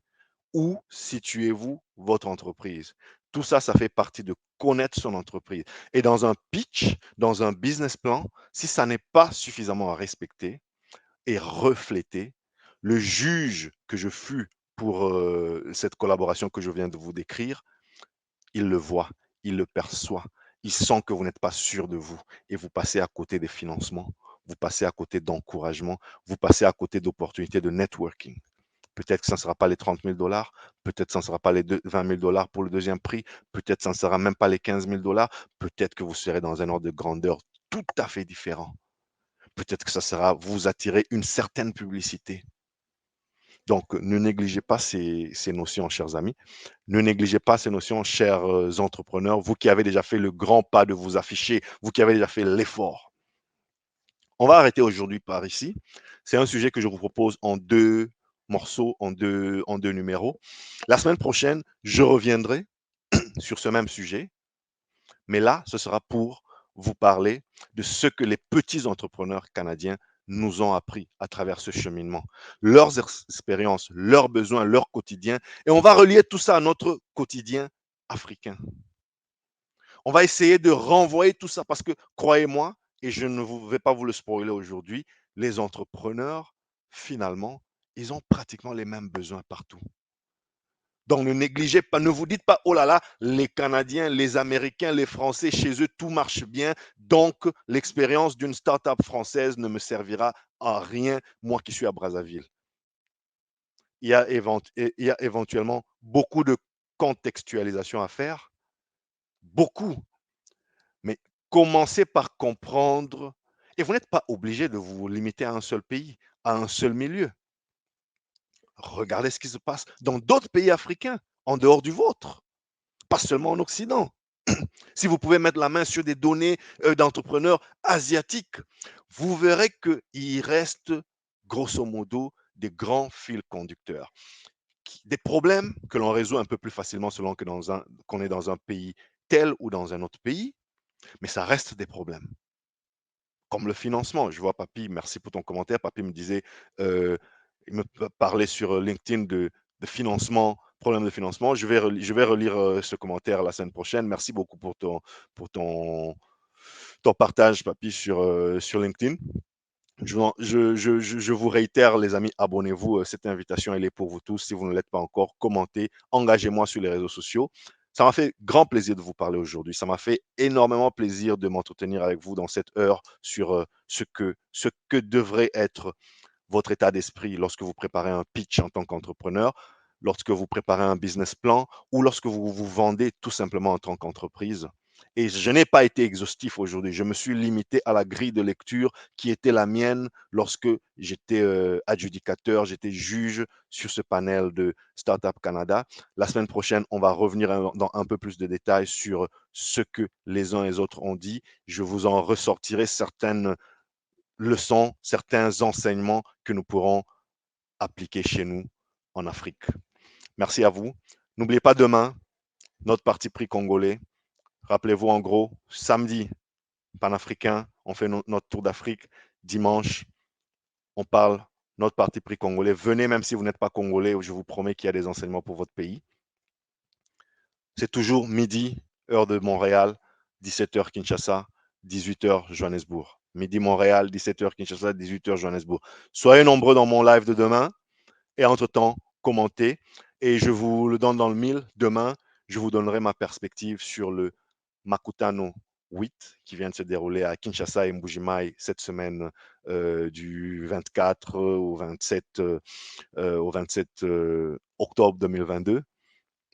Où situez-vous votre entreprise? Tout ça, ça fait partie de connaître son entreprise. Et dans un pitch, dans un business plan, si ça n'est pas suffisamment respecté et reflété, le juge que je fus pour cette collaboration que je viens de vous décrire, il le voit, il le perçoit, il sent que vous n'êtes pas sûr de vous et vous passez à côté des financements, vous passez à côté d'encouragement, vous passez à côté d'opportunités de networking. Peut-être que ça ne sera pas les 30 000 dollars, peut-être que ça ne sera pas les 20 000 dollars pour le deuxième prix, peut-être que ça ne sera même pas les 15 000 dollars, peut-être que vous serez dans un ordre de grandeur tout à fait différent. Peut-être que ça sera vous attirer une certaine publicité. Donc, ne négligez pas ces notions, chers amis. Ne négligez pas ces notions, chers entrepreneurs, vous qui avez déjà fait le grand pas de vous afficher, vous qui avez déjà fait l'effort. On va arrêter aujourd'hui par ici. C'est un sujet que je vous propose en 2 morceaux, en deux numéros. La semaine prochaine, je reviendrai sur ce même sujet, mais là, ce sera pour vous parler de ce que les petits entrepreneurs canadiens nous ont appris à travers ce cheminement, leurs expériences, leurs besoins, leur quotidien, et on va relier tout ça à notre quotidien africain. On va essayer de renvoyer tout ça parce que, croyez-moi, et je ne vais pas vous le spoiler aujourd'hui, les entrepreneurs, finalement, ils ont pratiquement les mêmes besoins partout. Donc ne négligez pas, ne vous dites pas, oh là là, les Canadiens, les Américains, les Français, chez eux, tout marche bien. Donc l'expérience d'une start-up française ne me servira à rien, moi qui suis à Brazzaville. Il y a éventuellement beaucoup de contextualisation à faire, beaucoup. Mais commencez par comprendre, et vous n'êtes pas obligé de vous limiter à un seul pays, à un seul milieu. Regardez ce qui se passe dans d'autres pays africains, en dehors du vôtre, pas seulement en Occident. Si vous pouvez mettre la main sur des données d'entrepreneurs asiatiques, vous verrez qu'il reste grosso modo des grands fils conducteurs. Des problèmes que l'on résout un peu plus facilement selon qu'on est dans un pays tel ou dans un autre pays, mais ça reste des problèmes. Comme le financement. Je vois Papy, merci pour ton commentaire. Papy me disait, il me parlait sur LinkedIn de financement, problème de financement. Je vais relire ce commentaire la semaine prochaine. Merci beaucoup pour ton partage, Papy, sur LinkedIn. Je vous réitère, les amis, abonnez-vous. Cette invitation, elle est pour vous tous. Si vous ne l'êtes pas encore, commentez, engagez-moi sur les réseaux sociaux. Ça m'a fait grand plaisir de vous parler aujourd'hui. Ça m'a fait énormément plaisir de m'entretenir avec vous dans cette heure sur ce que devrait être votre état d'esprit lorsque vous préparez un pitch en tant qu'entrepreneur, lorsque vous préparez un business plan ou lorsque vous vous vendez tout simplement en tant qu'entreprise. Et je n'ai pas été exhaustif aujourd'hui. Je me suis limité à la grille de lecture qui était la mienne lorsque j'étais adjudicateur, j'étais juge sur ce panel de Startup Canada. La semaine prochaine, on va revenir dans un peu plus de détails sur ce que les uns et les autres ont dit. Je vous en ressortirai certaines leçons, certains enseignements que nous pourrons appliquer chez nous en Afrique. Merci à vous. N'oubliez pas demain, notre parti pris congolais. Rappelez-vous en gros, samedi, panafricain, on fait notre tour d'Afrique. Dimanche, on parle notre parti pris congolais. Venez même si vous n'êtes pas congolais, je vous promets qu'il y a des enseignements pour votre pays. C'est toujours midi, heure de Montréal, 17h Kinshasa, 18h Johannesburg. Midi Montréal, 17h Kinshasa, 18h Johannesburg. Soyez nombreux dans mon live de demain et entre-temps, commentez. Et je vous le donne dans le mille. Demain, je vous donnerai ma perspective sur le Makutano 8 qui vient de se dérouler à Kinshasa et Mbuji-Mayi cette semaine du 24 au 27 octobre 2022.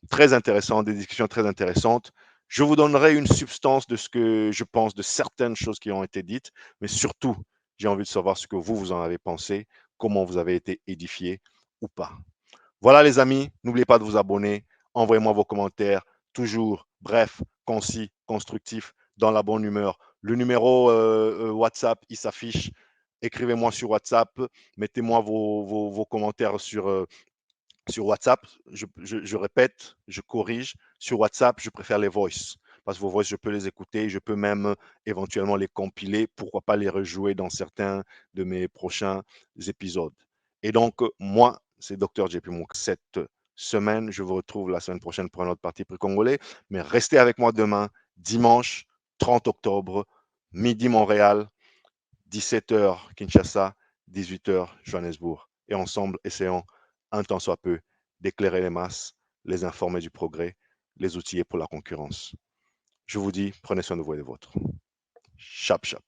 Très intéressant, des discussions très intéressantes. Je vous donnerai une substance de ce que je pense de certaines choses qui ont été dites, mais surtout, j'ai envie de savoir ce que vous en avez pensé, comment vous avez été édifié ou pas. Voilà les amis, n'oubliez pas de vous abonner, envoyez-moi vos commentaires, toujours bref, concis, constructif, dans la bonne humeur. Le numéro WhatsApp, il s'affiche. Écrivez-moi sur WhatsApp, mettez-moi vos commentaires sur WhatsApp. Je répète, je corrige. Sur WhatsApp, je préfère les voice. Parce que vos voice, je peux les écouter, je peux même éventuellement les compiler, pourquoi pas les rejouer dans certains de mes prochains épisodes. Et donc, moi, c'est Dr. JP Mouk. Cette semaine, je vous retrouve la semaine prochaine pour un autre parti pris congolais. Mais restez avec moi demain, dimanche 30 octobre, midi Montréal, 17h Kinshasa, 18h Johannesburg. Et ensemble, essayons un temps soit peu d'éclairer les masses, les informer du progrès, les outiller pour la concurrence. Je vous dis, prenez soin de vous et des vôtres. Chap, chap.